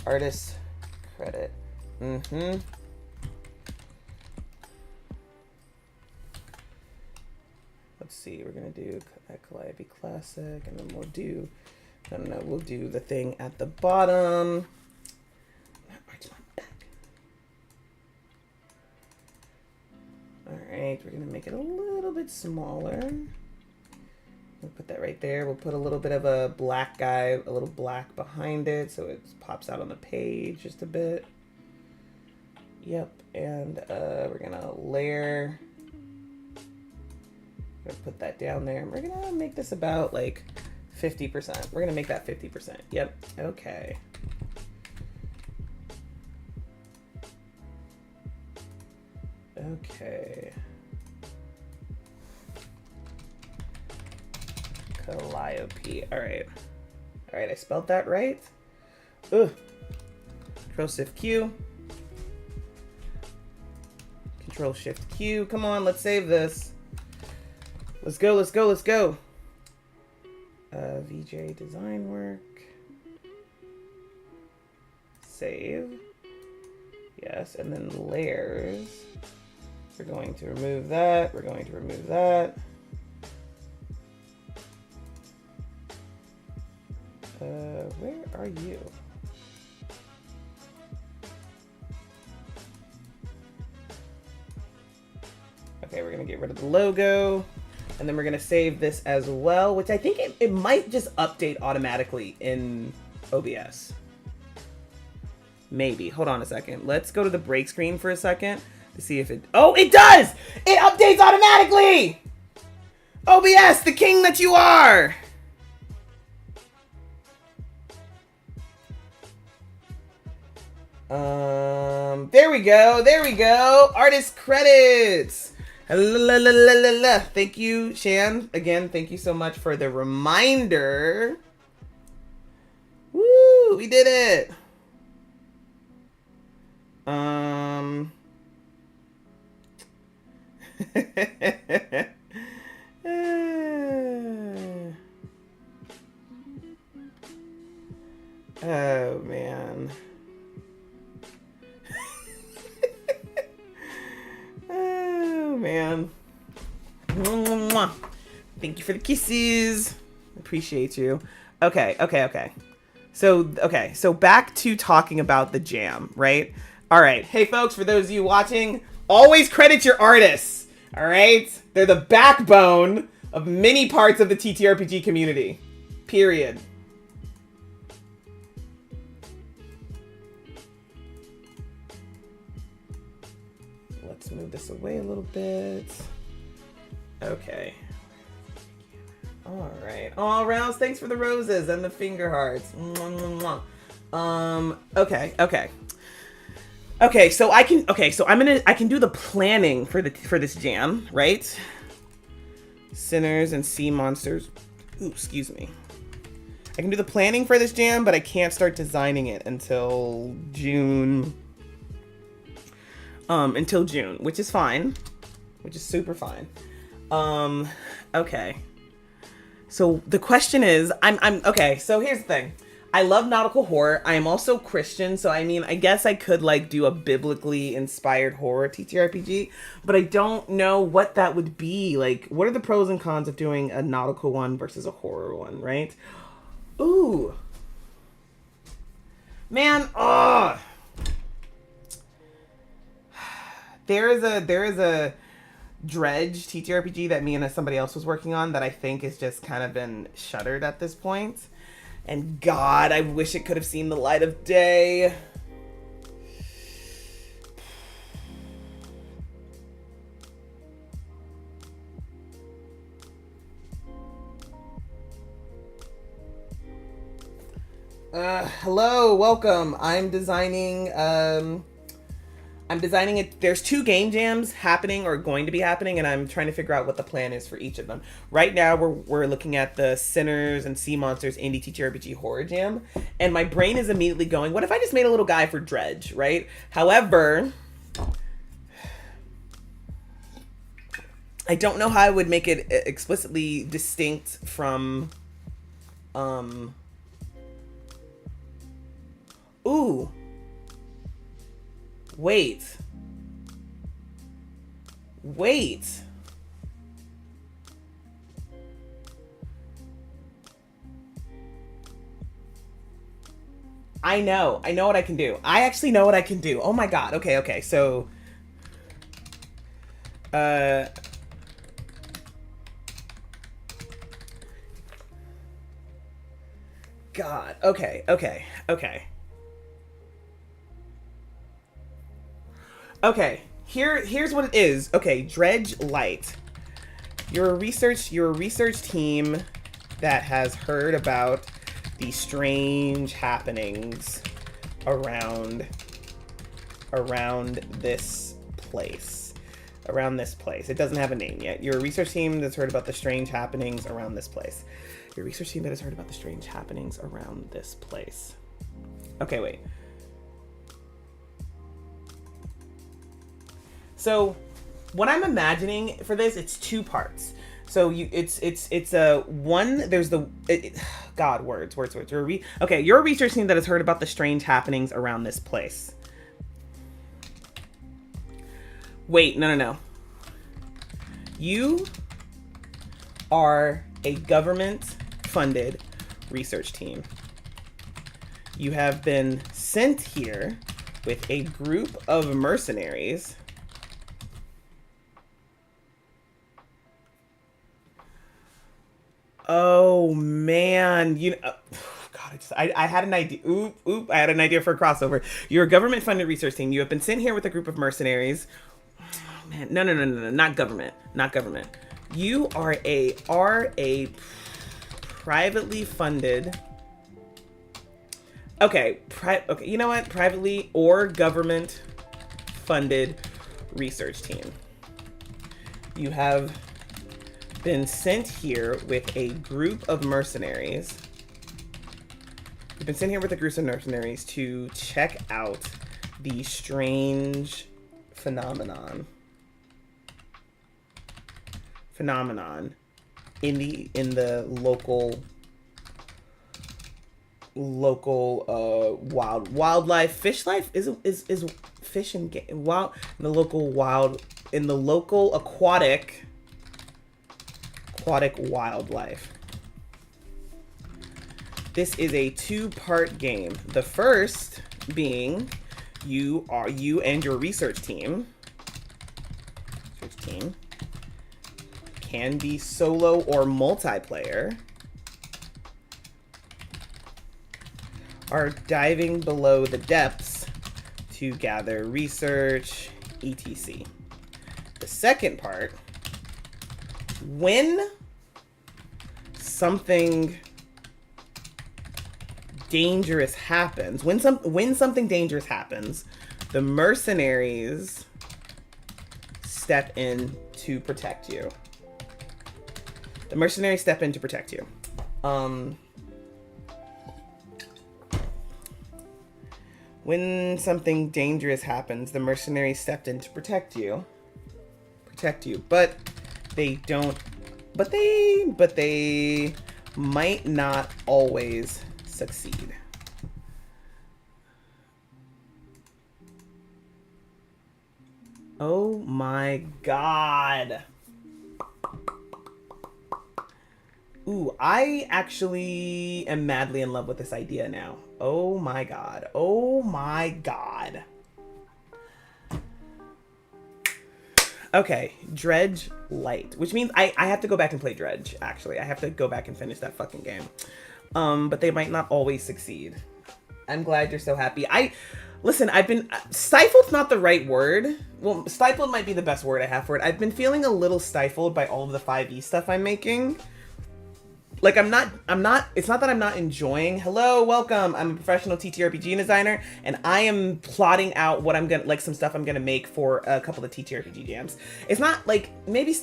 Artist credit. Let's see, we're gonna do a Calliope Classic, and then we'll do, we'll do the thing at the bottom. All right, we're gonna make it a little bit smaller. We'll put that right there. We'll put a little bit of a black guy, a little black behind it, so it pops out on the page just a bit. Yep, and we're gonna layer. We're gonna put that down there. We're gonna make this about like 50%. We're gonna make that 50%. Yep. Okay. Okay. Calliope. All right. All right. I spelled that right. Ugh. Control-Shift-Q. Control-Shift-Q. Come on, let's save this. Let's go. VJ design work. Save. Yes, and then layers. We're going to remove that. We're going to remove that. Where are you? Okay, we're gonna get rid of the logo, and then we're gonna save this as well, which I think it might just update automatically in OBS. Maybe. Hold on a second. Let's go to the break screen for a second to see if it... Oh, it does! It updates automatically! OBS, the king that you are! There we go. Artist credits. Thank you, Shan. Again, thank you so much for the reminder. Woo, we did it. Oh, man. Thank you for the kisses. Appreciate you. Okay. So back to talking about the jam, right? All right. Hey, folks, for those of you watching, always credit your artists, all right? They're the backbone of many parts of the TTRPG community, period. Let's move this away a little bit. Okay. All right. Oh, Rouse, thanks for the roses and the finger hearts. Mwah, mwah. Okay, so I can do the planning for this jam, right? Sinners and Seamonsters. Ooh, excuse me. I can do the planning for this jam, but I can't start designing it until June. Which is fine. Which is super fine. Okay. So the question is, okay, so here's the thing. I love nautical horror. I am also Christian, so I mean, I guess I could like do a biblically inspired horror TTRPG, but I don't know what that would be. Like, what are the pros and cons of doing a nautical one versus a horror one, right? Ooh. Man, There is a Dredge TTRPG that me and somebody else was working on that I think has just kind of been shuttered at this point. And God, I wish it could have seen the light of day. Hello, welcome. I'm designing it. There's 2 game jams happening or going to be happening, and I'm trying to figure out what the plan is for each of them. Right now, we're looking at the Sinners and Seamonsters Indie TTRPG Horror Jam, and my brain is immediately going, what if I just made a little guy for Dredge, right? However, I don't know how I would make it explicitly distinct from, ooh. Wait. I know what I can do. I actually know what I can do. Oh my God. Okay. So, God. Okay. Okay, here's what it is. Okay, Dredge Light. You're a research team that has heard about the strange happenings around this place. It doesn't have a name yet. You're a research team that's heard about the strange happenings around this place. Okay, wait. So, what I'm imagining for this, it's 2 parts. So it's a one. There's the God words. You're a research team that has heard about the strange happenings around this place. Wait, no. You are a government-funded research team. You have been sent here with a group of mercenaries. Oh man, God, I had an idea. I had an idea for a crossover. You're a government-funded research team. You have been sent here with a group of mercenaries. Oh, man, no, not government. You are a privately funded. Okay, you know what? Privately or government-funded research team. You have been sent here with a group of mercenaries. You've been sent here with a group of mercenaries to check out the strange phenomenon in the local wildlife, fish life is fish and game wild in the local aquatic aquatic wildlife. This is a 2-part game. The first being you and your research team can be solo or multiplayer, are diving below the depths to gather research, etc. The second part, when something dangerous happens, when something dangerous happens, the mercenaries step in to protect you. The mercenaries step in to protect you. When something dangerous happens, the mercenaries stepped in to protect you. But they don't. But they might not always succeed. Oh my god. Ooh, I actually am madly in love with this idea now. Oh my god. Oh my god. Okay, Dredge Light, which means I have to go back and play Dredge, actually. I have to go back and finish that fucking game. But they might not always succeed. I'm glad you're so happy. Listen, I've been... Stifled's not the right word. Well, stifled might be the best word I have for it. I've been feeling a little stifled by all of the 5e stuff I'm making. Like, it's not that I'm not enjoying. Hello, welcome. I'm a professional TTRPG designer, and I am plotting out what I'm gonna, like, some stuff I'm gonna make for a couple of TTRPG jams. It's not, like, maybe,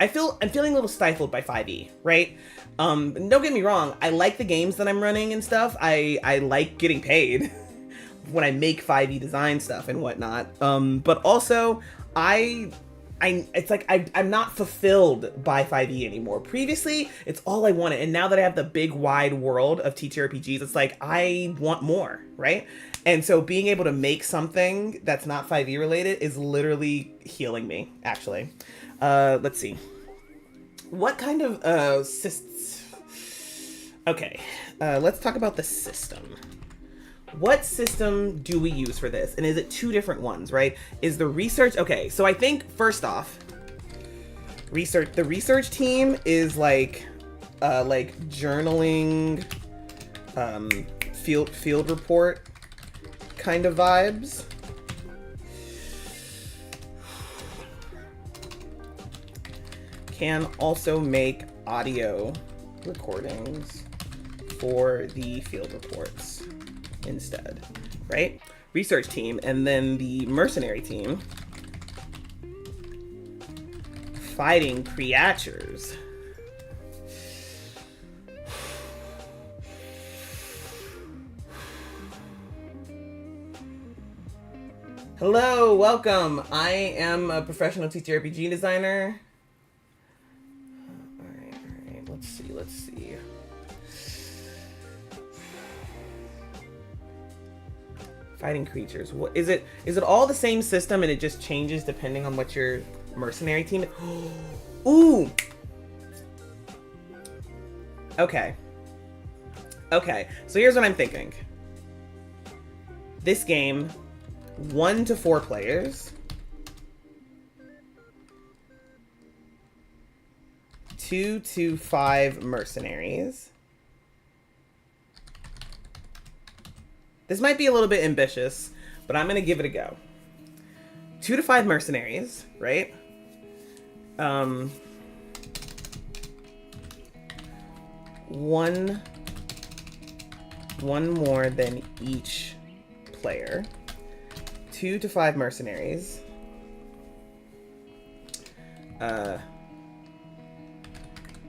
I'm feeling a little stifled by 5e, right? Don't get me wrong. I like the games that I'm running and stuff. I like getting paid when I make 5e design stuff and whatnot. But also, it's like I'm not fulfilled by 5e anymore. Previously, it's all I wanted, and now that I have the big wide world of TTRPGs, it's like I want more, right? And so being able to make something that's not 5e related is literally healing me, actually. Let's see. What kind of okay, let's talk about the system. What system do we use for this? And is it 2 different ones, right? Is the research... Okay, so I think, first off, the research team is like journaling, field report kind of vibes. Can also make audio recordings for the field reports instead, right? Research team, and then the mercenary team fighting creatures. Hello, welcome. I am a professional TTRPG designer. All right, let's see. Fighting creatures. What is it? Is it all the same system and it just changes depending on what your mercenary team is? Ooh. Okay. So here's what I'm thinking. This game, 1 to 4 players. 2 to 5 mercenaries. This might be a little bit ambitious, but I'm going to give it a go. 2 to 5 mercenaries, right? One more than each player. 2 to 5 mercenaries.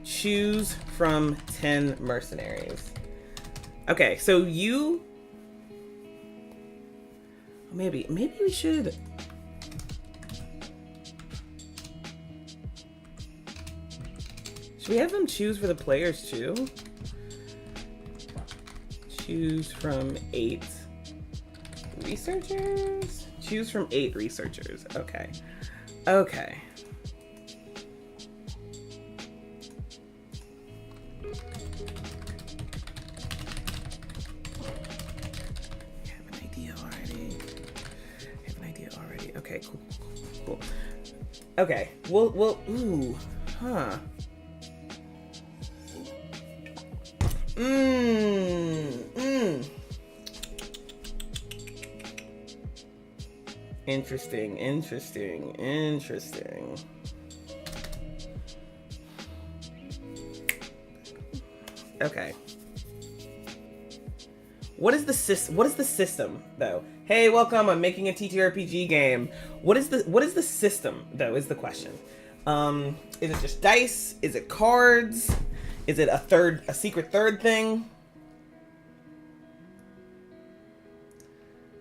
Choose from 10 mercenaries. Okay, so you... Maybe we should... Should we have them choose for the players too? Choose from 8 researchers? Choose from 8 researchers. Okay. Okay, cool. Cool. Okay. Well, ooh. Huh. Interesting. Okay. What is the system though? Hey, welcome. I'm making a TTRPG game. What is the system though? Is the question. Is it just dice? Is it cards? Is it a secret third thing?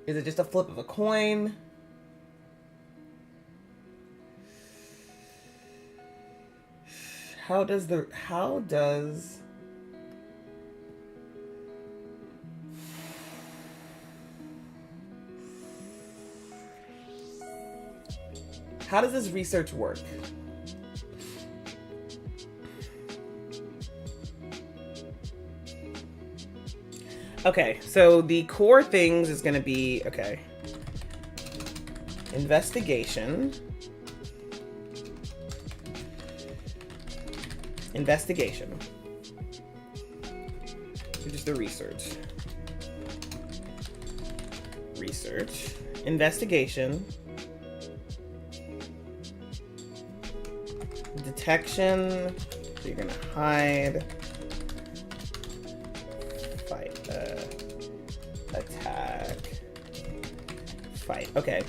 Is it just a flip of a coin? How does this research work? Okay, so the core things is going to be, okay, investigation, just the research, investigation, detection, so you're going to hide, fight, attack, fight. Okay.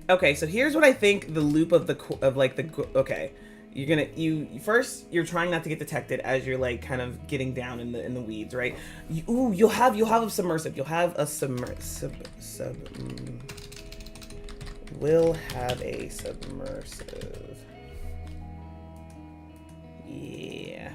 Okay, so here's what I think the loop of okay. You're trying not to get detected as you're like kind of getting down in the weeds, right? You'll have a submersive. We'll have a submersive. Yeah.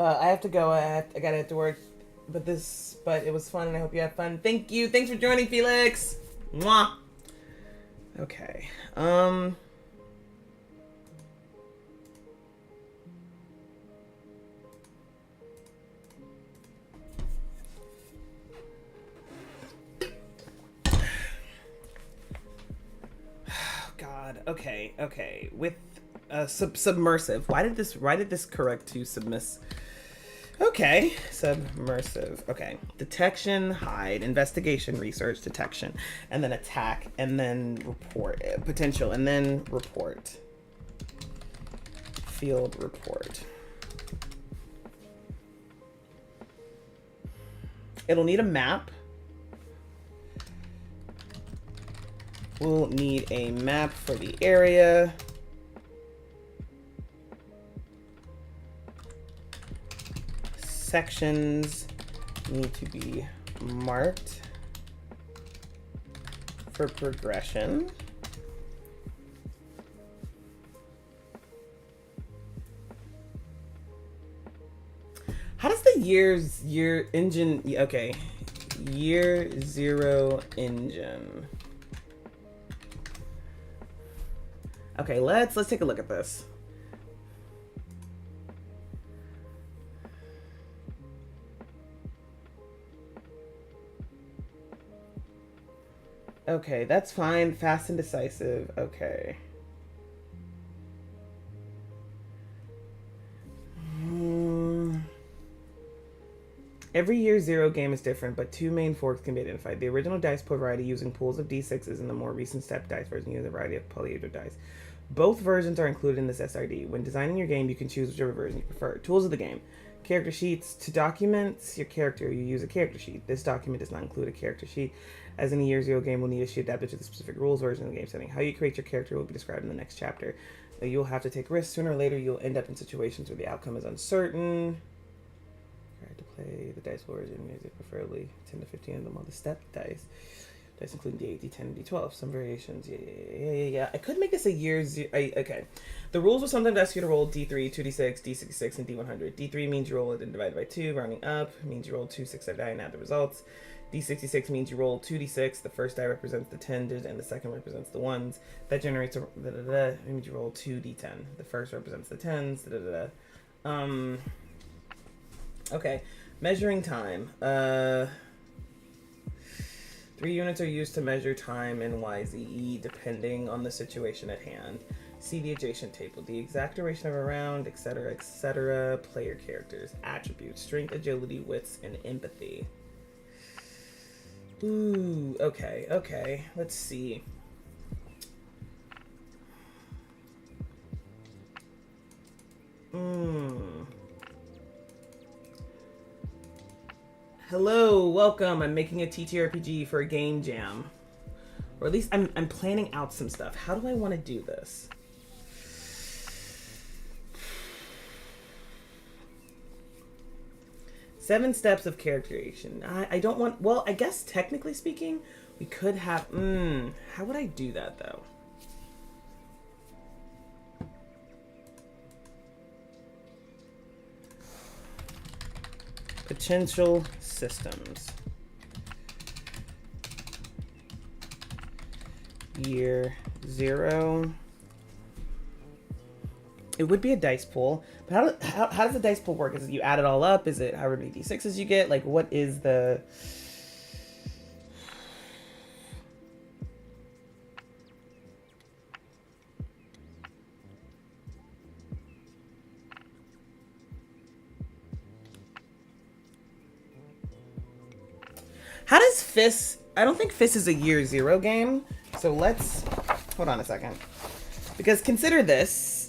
I have to go. I gotta head to work. But it was fun, and I hope you had fun. Thank you. Thanks for joining, Felix. Mwah. Okay. God. Okay. With submersive. Why did this correct to submiss? Okay, submersive. Okay, detection, hide, investigation, research, detection, and then attack, and then report, potential, and then report. Field report. It'll need a map. We'll need a map for the area. Sections need to be marked for progression. How does the year engine, okay, year zero engine. Okay, let's take a look at this. Okay, that's fine. Fast and decisive. Okay. Every year zero game is different, but two main forks can be identified. The original dice pool variety using pools of d6s and the more recent step dice version using a variety of polyhedral dice. Both versions are included in this SRD. When designing your game, you can choose whichever version you prefer. Tools of the game. Character sheets. To document your character, you use a character sheet. This document does not include a character sheet. As in a year zero game, will need a sheet adapted to the specific rules version of the game setting. How you create your character will be described in the next chapter. You'll have to take risks. Sooner or later, you'll end up in situations where the outcome is uncertain. To play the dice version, music preferably 10 to 15 of them on the step dice. Dice including D8, D10, and D12. Some variations. Yeah. I could make this a year zero. Okay. The rules will sometimes ask you to roll D3, 2D6, D66, and D100. D3 means you roll it and divide by 2. Rounding up means you roll 2 6-sided die and add the results. D66 means you roll 2D6. The first die represents the 10s and the second represents the 1s. That generates a... It means you roll 2D10. The first represents the 10s. Okay. Measuring time. 3 units are used to measure time in YZE depending on the situation at hand. See the adjacent table. The exact duration of a round, etc., etc. Player characters. Attributes. Strength, agility, wits, and empathy. Ooh, okay. Let's see. Hello, welcome. I'm making a TTRPG for a game jam. Or at least I'm planning out some stuff. How do I want to do this? Seven steps of character creation. I don't want... Well, I guess technically speaking, we could have... how would I do that, though? Potential systems. Year 0. It would be a dice pool, but how does the dice pool work? Is it you add it all up? Is it however many d6s you get? Like, what is the... How does F.I.S.T... I don't think F.I.S.T is a year 0 game, so let's... Hold on a second. Because consider this.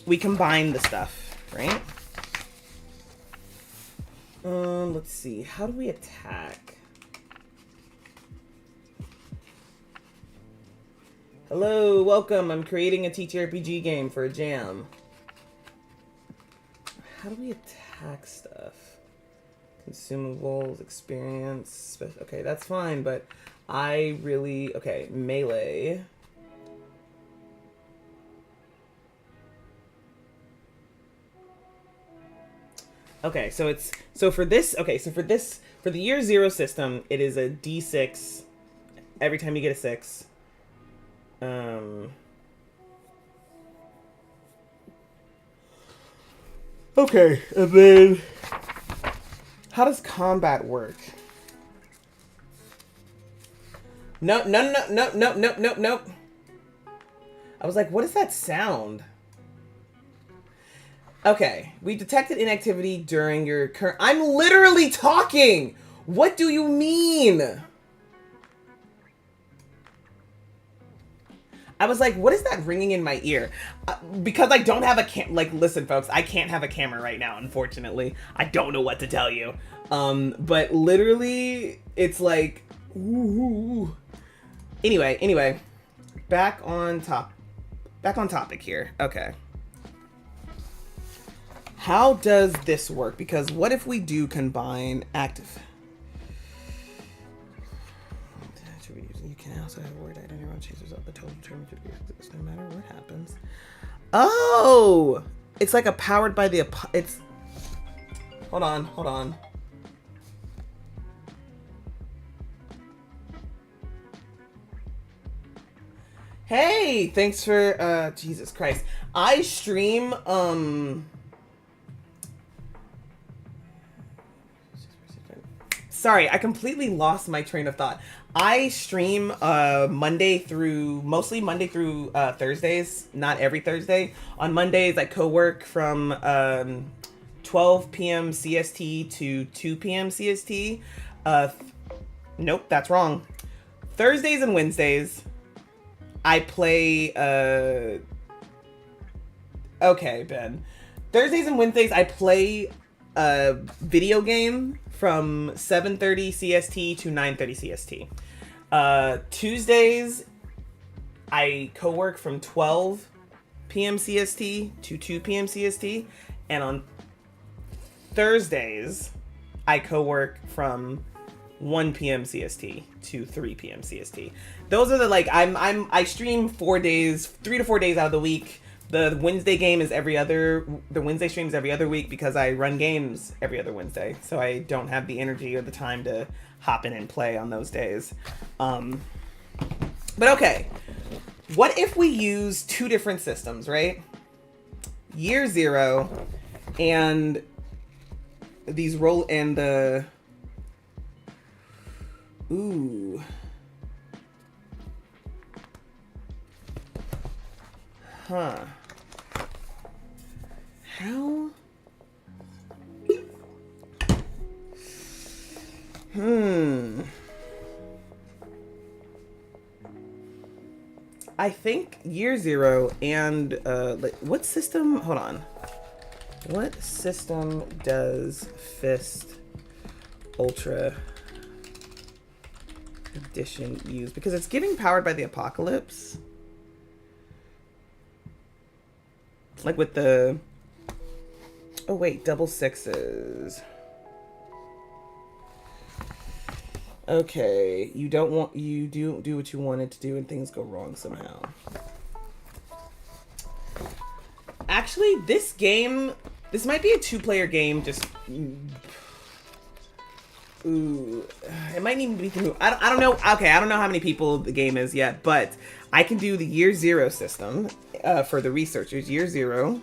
We combine the stuff, right? Let's see. How do we attack? Hello, welcome. I'm creating a TTRPG game for a jam. How do we attack stuff? Consumables, experience. Okay, that's fine, but I really... Okay, melee. Okay, so it's... So for this... Okay, so for this... For the year 0 system, it is a d6 every time you get a 6. Okay, and then... How does combat work? No. I was like, what is that sound? Okay, we detected inactivity during your current... I'm literally talking! What do you mean? I was like, what is that ringing in my ear? Because I don't have a like, listen, folks, I can't have a camera right now, unfortunately. I don't know what to tell you. But literally, it's like, ooh. Anyway, back on topic here. Okay. How does this work? Because what if we do combine active? You can also have a word identity around changes up the total term no matter what happens. Oh, it's like a powered by the... It's... Hold on. Hey, thanks for... Jesus Christ. I stream... Sorry, I completely lost my train of thought. I stream mostly Monday through Thursdays, not every Thursday. On Mondays, I co-work from 12 p.m. CST to 2 p.m. CST. Nope, that's wrong. Thursdays and Wednesdays, I play... Okay, Ben. Thursdays and Wednesdays, I play a video game from 7:30 CST to 9:30 CST. Tuesdays, I co-work from 12 p.m. CST to 2 p.m. CST. And on Thursdays, I co-work from 1 p.m. CST to 3 p.m. CST. Those are the, like, I stream 3 to 4 days out of the week. The Wednesday game is the Wednesday stream is every other week because I run games every other Wednesday. So I don't have the energy or the time to hop in and play on those days. But okay. What if we use 2 different systems, right? Year 0 and these roll and the... Ooh. Huh. How? I think year 0 and like, what system? Hold on. What system does F.I.S.T. Ultra Edition use? Because it's getting powered by the Apocalypse. Like with the... Oh wait, double 6s. Okay, you don't want... You do what you wanted to do and things go wrong somehow. Actually, this game... This might be a 2-player game, just... Ooh, it might need to be through... I don't know. Okay, I don't know how many people the game is yet, but I can do the year 0 system for the researchers. Year 0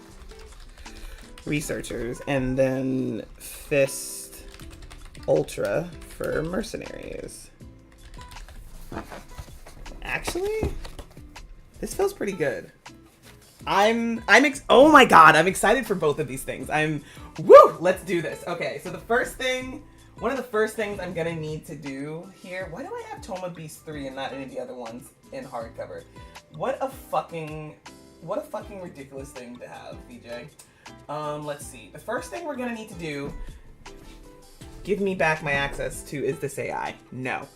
researchers, and then F.I.S.T. Ultra for mercenaries. Actually, this feels pretty good. Oh my god, I'm excited for both of these things. Woo! Let's do this. Okay, so the first thing... One of the first things I'm gonna need to do here... Why do I have Toma Beast 3 and not any of the other ones in hardcover? What a fucking ridiculous thing to have, BJ. Let's see. The first thing we're gonna need to do... Give me back my access to Is This AI? No.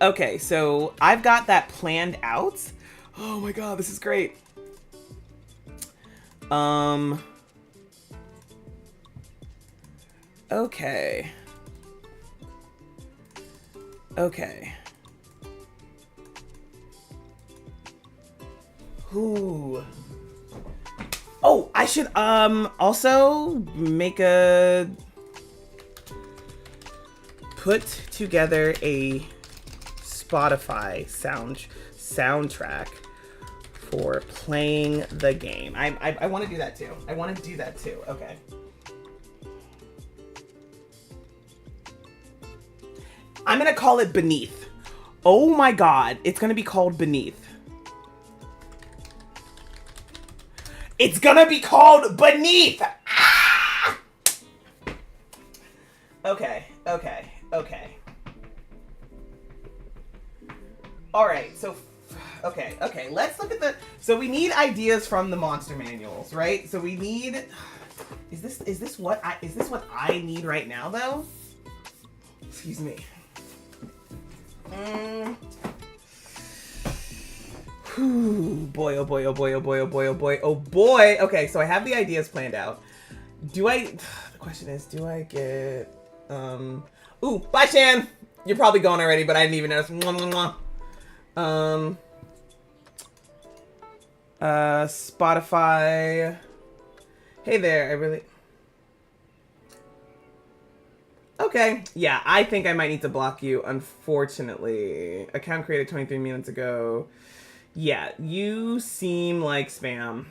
Okay, so I've got that planned out. Oh my god, this is great. Okay. Okay. Ooh. Oh, I should also make put together a Spotify soundtrack for playing the game. I want to do that too. Okay. I'm gonna call it Beneath. Oh my god, it's gonna be called Beneath. It's gonna be called Beneath! Ah! Okay. Alright, so... Okay, let's look at the... So we need ideas from the monster manuals, right? So we need... Is this what I need right now, though? Excuse me. Boy, oh boy, oh boy, oh boy, oh boy, oh boy, oh boy. Okay, so I have the ideas planned out. The question is, do I get, ooh, bye Shan! You're probably gone already, but I didn't even notice. Mwah, mwah, mwah. Spotify. Hey there, Okay, yeah, I think I might need to block you, unfortunately. Account created 23 minutes ago. Yeah, you seem like spam.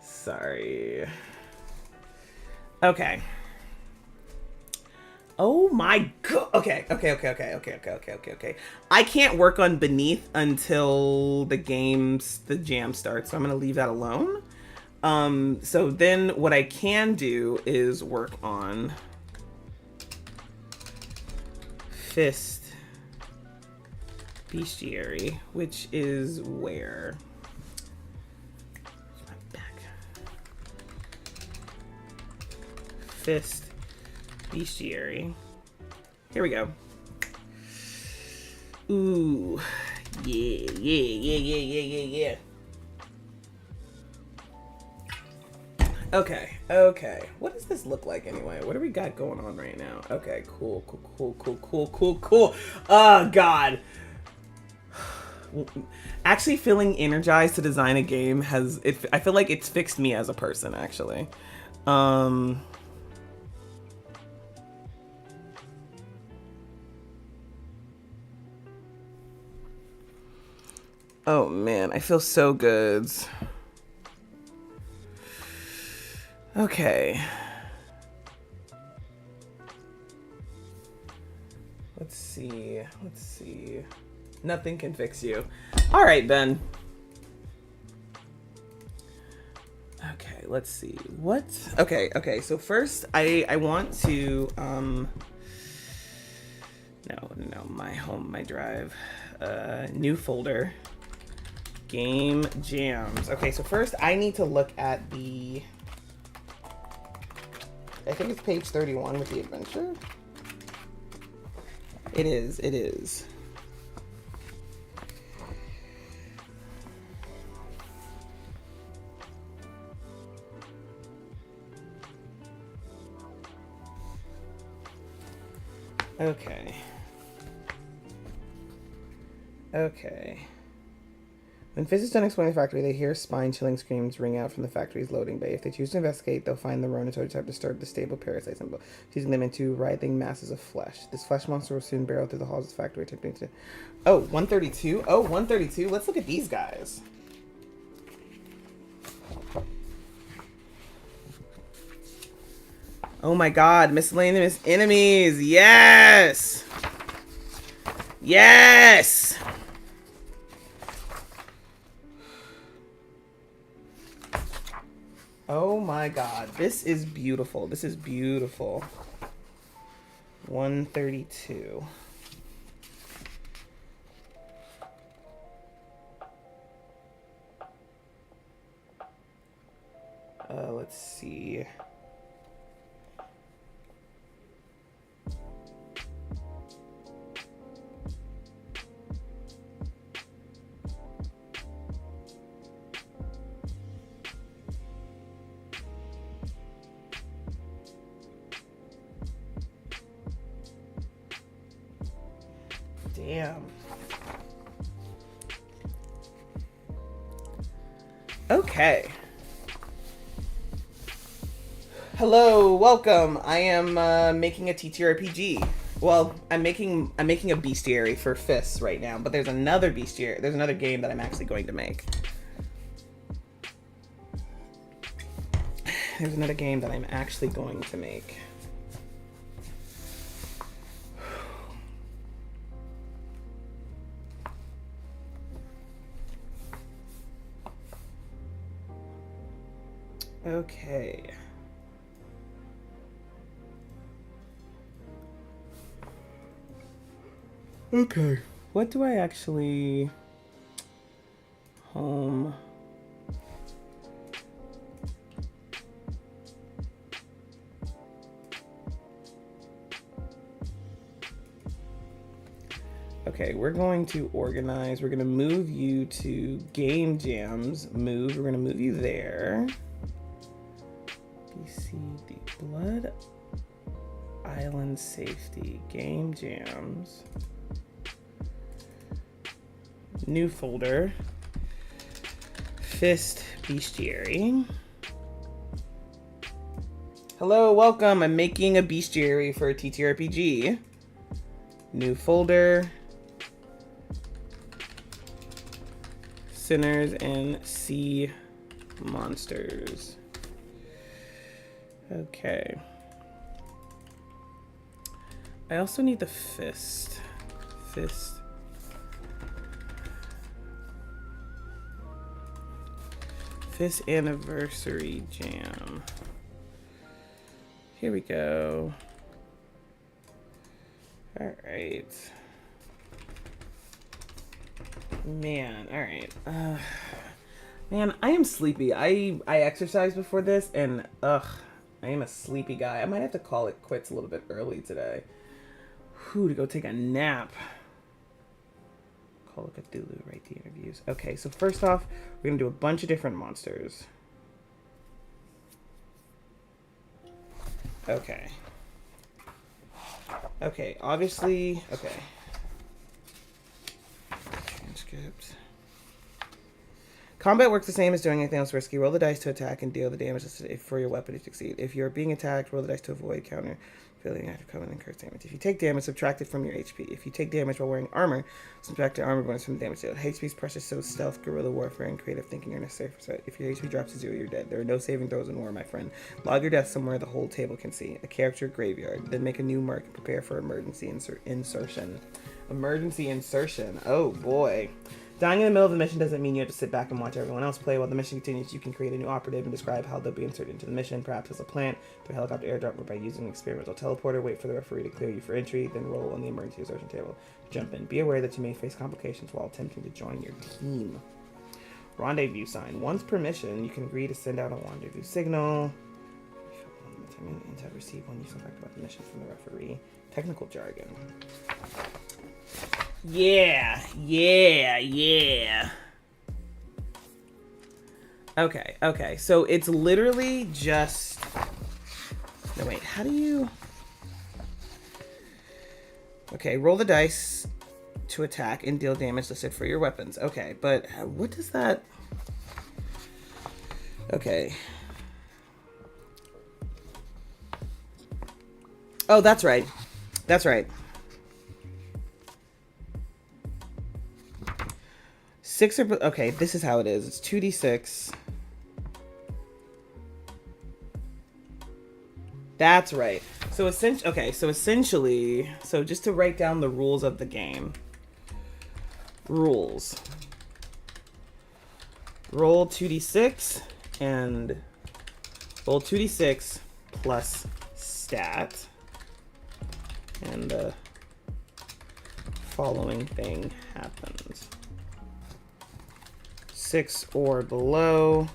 Sorry. Okay. Oh my god. Okay. I can't work on Beneath until the jam starts, so I'm gonna leave that alone. So then what I can do is work on F.I.S.T. Bestiary, which is where? My back. F.I.S.T. Bestiary. Here we go. Ooh. Yeah. Okay, okay. What does this look like anyway? What do we got going on right now? Okay, cool, cool, cool, cool, cool, cool, cool. Oh, God. Actually feeling energized to design a game has it. I feel like it's fixed me as a person, actually. Oh man, I feel so good. Okay. Let's see. Let's see. Nothing can fix you. All right, Ben. Okay, let's see. What? Okay, okay. So first, I want to no, my home, my drive, new folder, game jams. Okay, so first I need to look at the. I think it's page 31 with the adventure. It is. It is. Okay. Okay. When F.I.S.T is done exploring the factory, they hear spine-chilling screams ring out from the factory's loading bay. If they choose to investigate, they'll find the Ronatoads have disturbed the stable parasite symbol, fusing them into writhing masses of flesh. This flesh monster will soon barrel through the halls of the factory, attempting to... Oh, 132? Oh, 132? Let's look at these guys. Oh my god, miscellaneous enemies! Yes! Yes! Oh my god, this is beautiful. This is beautiful. 132. Let's see. Damn. Okay. Hello, welcome. I am making a TTRPG. Well, I'm making a bestiary for F.I.S.T right now, but there's another bestiary. There's another game that I'm actually going to make. There's another game that I'm actually going to make. Okay. Okay. What do I actually... Home... Okay, we're going to organize. We're going to move you to Game Jams. Move. We're going to move you there. BCD. Blood Island Safety. Game Jams. New folder. F.I.S.T Bestiary. Hello, welcome. I'm making a bestiary for a TTRPG. New folder. Sinners and Seamonsters. Okay. I also need the F.I.S.T. F.I.S.T. F.I.S.T Anniversary Jam. Here we go. All right. Man, all right. Man, I am sleepy. I exercised before this, and I am a sleepy guy. I might have to call it quits a little bit early today. Whew, to go take a nap. Call of Cthulhu, write the interviews. Okay, so first off, we're gonna do a bunch of different monsters. Okay. Okay, obviously, okay. Transcript. Combat works the same as doing anything else risky. Roll the dice to attack and deal the damage for your weapon to succeed. If you're being attacked, roll the dice to avoid counter failing active combat and incurs damage. If you take damage, subtract it from your HP. If you take damage while wearing armor, subtract the armor bonus from the damage dealt. HP is precious, so stealth, guerrilla warfare, and creative thinking are necessary for set. If your HP drops to 0, you're dead. There are no saving throws in war, my friend. Log your death somewhere the whole table can see. A character graveyard. Then make a new mark and prepare for emergency insertion. Emergency insertion. Oh boy. Dying in the middle of the mission doesn't mean you have to sit back and watch everyone else play. While the mission continues, you can create a new operative and describe how they'll be inserted into the mission, perhaps as a plant, through a helicopter airdrop, or by using an experimental teleporter. Wait for the referee to clear you for entry, then roll on the emergency insertion table. Jump in. Be aware that you may face complications while attempting to join your team. Rendezvous sign. Once per mission, you can agree to send out a rendezvous signal. And to receive one useful fact about the mission from the referee. Technical jargon. Yeah. Okay. So it's literally just... No, wait. How do you... Okay, roll the dice to attack and deal damage listed for your weapons. Okay, but what does that... Okay. Oh, that's right. That's right. 6 or... Okay, this is how it is. It's 2d6. That's right. So essentially, so just to write down the rules of the game. Rules. Roll 2d6 and roll 2d6 plus stat. And the following thing happens. 6 or below,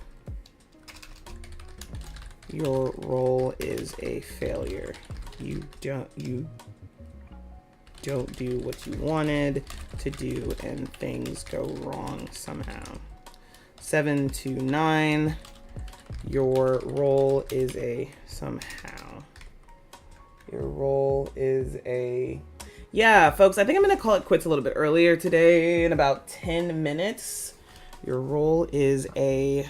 your roll is a failure. You don't do what you wanted to do and things go wrong somehow. 7 to 9, your roll is a somehow. Your roll is a... Yeah, folks, I think I'm going to call it quits a little bit earlier today in about 10 minutes. Your roll is a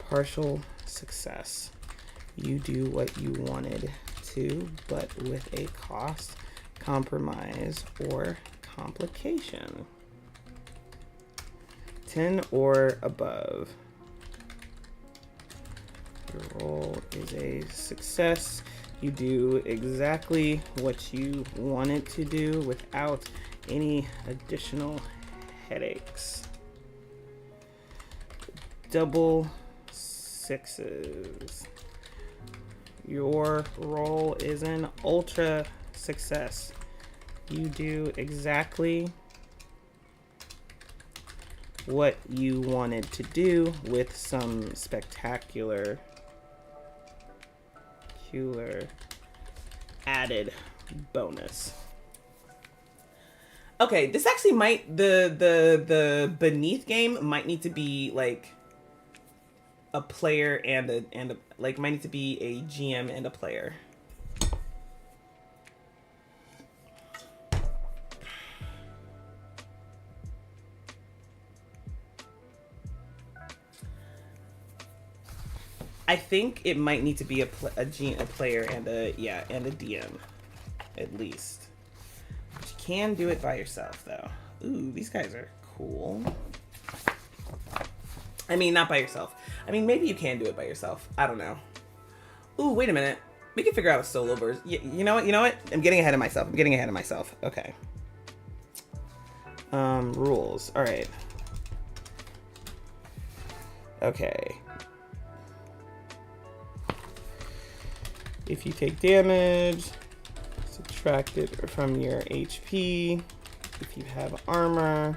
partial success. You do what you wanted to, but with a cost, compromise, or complication. 10 or above. Your roll is a success. You do exactly what you wanted to do without any additional headaches. Double sixes. Your roll is an ultra success. You do exactly what you wanted to do with some spectacular added bonus. Okay, this actually might the beneath game might need to be like a player and a like might need to be a GM and a player. I think it might need to be a player and a DM, at least. But you can do it by yourself, though. Ooh, these guys are cool. I mean, not by yourself. I mean, maybe you can do it by yourself. I don't know. Ooh, wait a minute. We can figure out a solo version. You know what? I'm getting ahead of myself. Okay. Rules. All right. Okay. If you take damage, subtract it from your HP. If you have armor,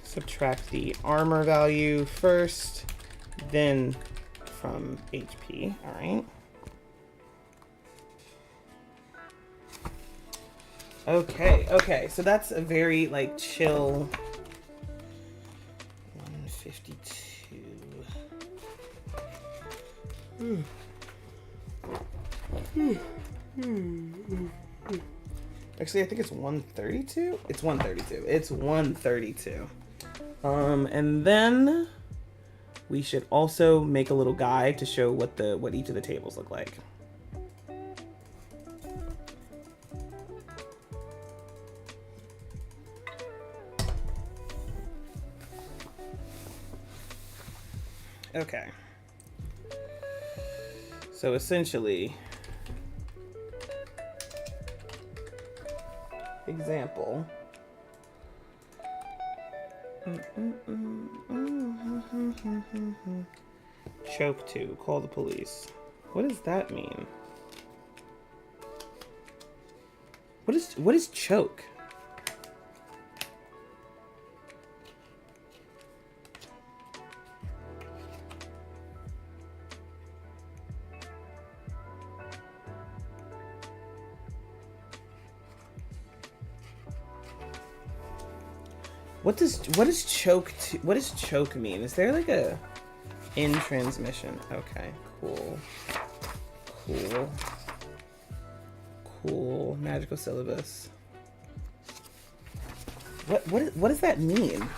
subtract the armor value first, then from HP. All right. Okay. So that's a very like chill 152. Actually, I think it's 132. It's 132. It's 132. And then we should also make a little guide to show what each of the tables look like. Okay. So essentially, example. Choke 2, call the police. What does that mean? What is choke? What does choke mean? Is there like a in transmission? Okay, cool. Magical syllabus. What does that mean?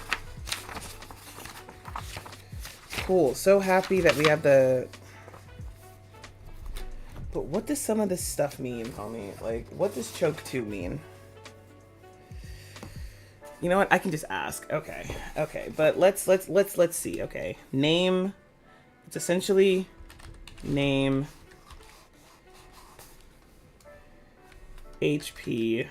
Cool. So happy that we have the. But what does some of this stuff mean, homie? Like, what does choke 2 mean? You know what? I can just ask. Okay. But let's see. Okay. Name. It's essentially name, HP,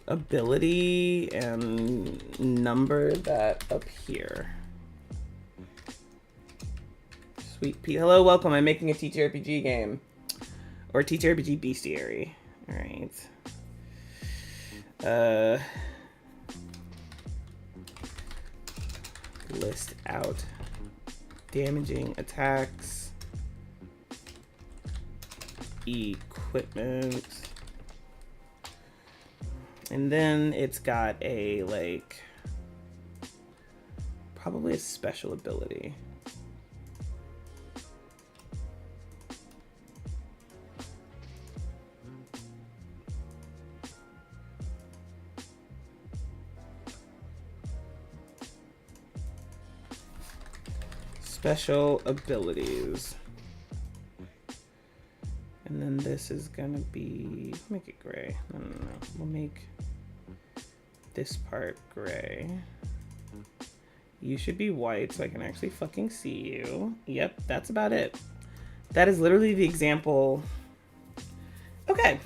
ability, and number that appear. Sweet Pete. Hello, welcome. I'm making a TTRPG game. Or TTRPG bestiary. Alright. List out damaging attacks, equipment, and then it's got a like probably a special ability. Special abilities. And then this is gonna be, make it gray. No. We'll make this part gray. You should be white so I can actually fucking see you. Yep, that's about it. That is literally the example. Okay.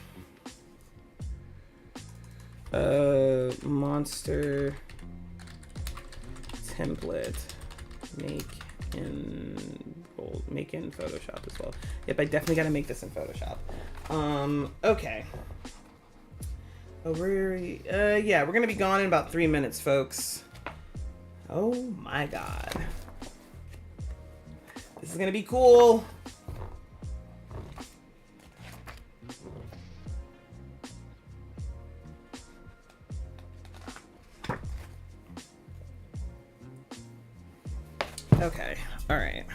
Monster template. Make in Photoshop as well. Yep, I definitely gotta make this in Photoshop. Okay. Yeah, we're gonna be gone in about 3 minutes, folks. Oh my god. This is gonna be cool. Okay, all right.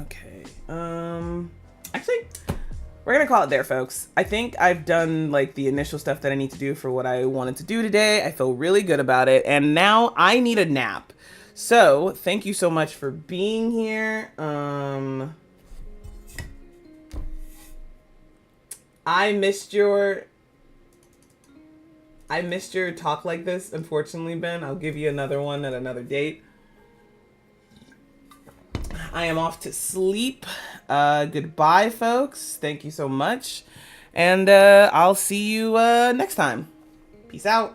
Okay, actually, we're gonna call it there, folks. I think I've done like the initial stuff that I need to do for what I wanted to do today. I feel really good about it, and now I need a nap. So, thank you so much for being here. I missed your talk like this, unfortunately, Ben. I'll give you another one at another date. I am off to sleep. Goodbye, folks. Thank you so much. And I'll see you next time. Peace out.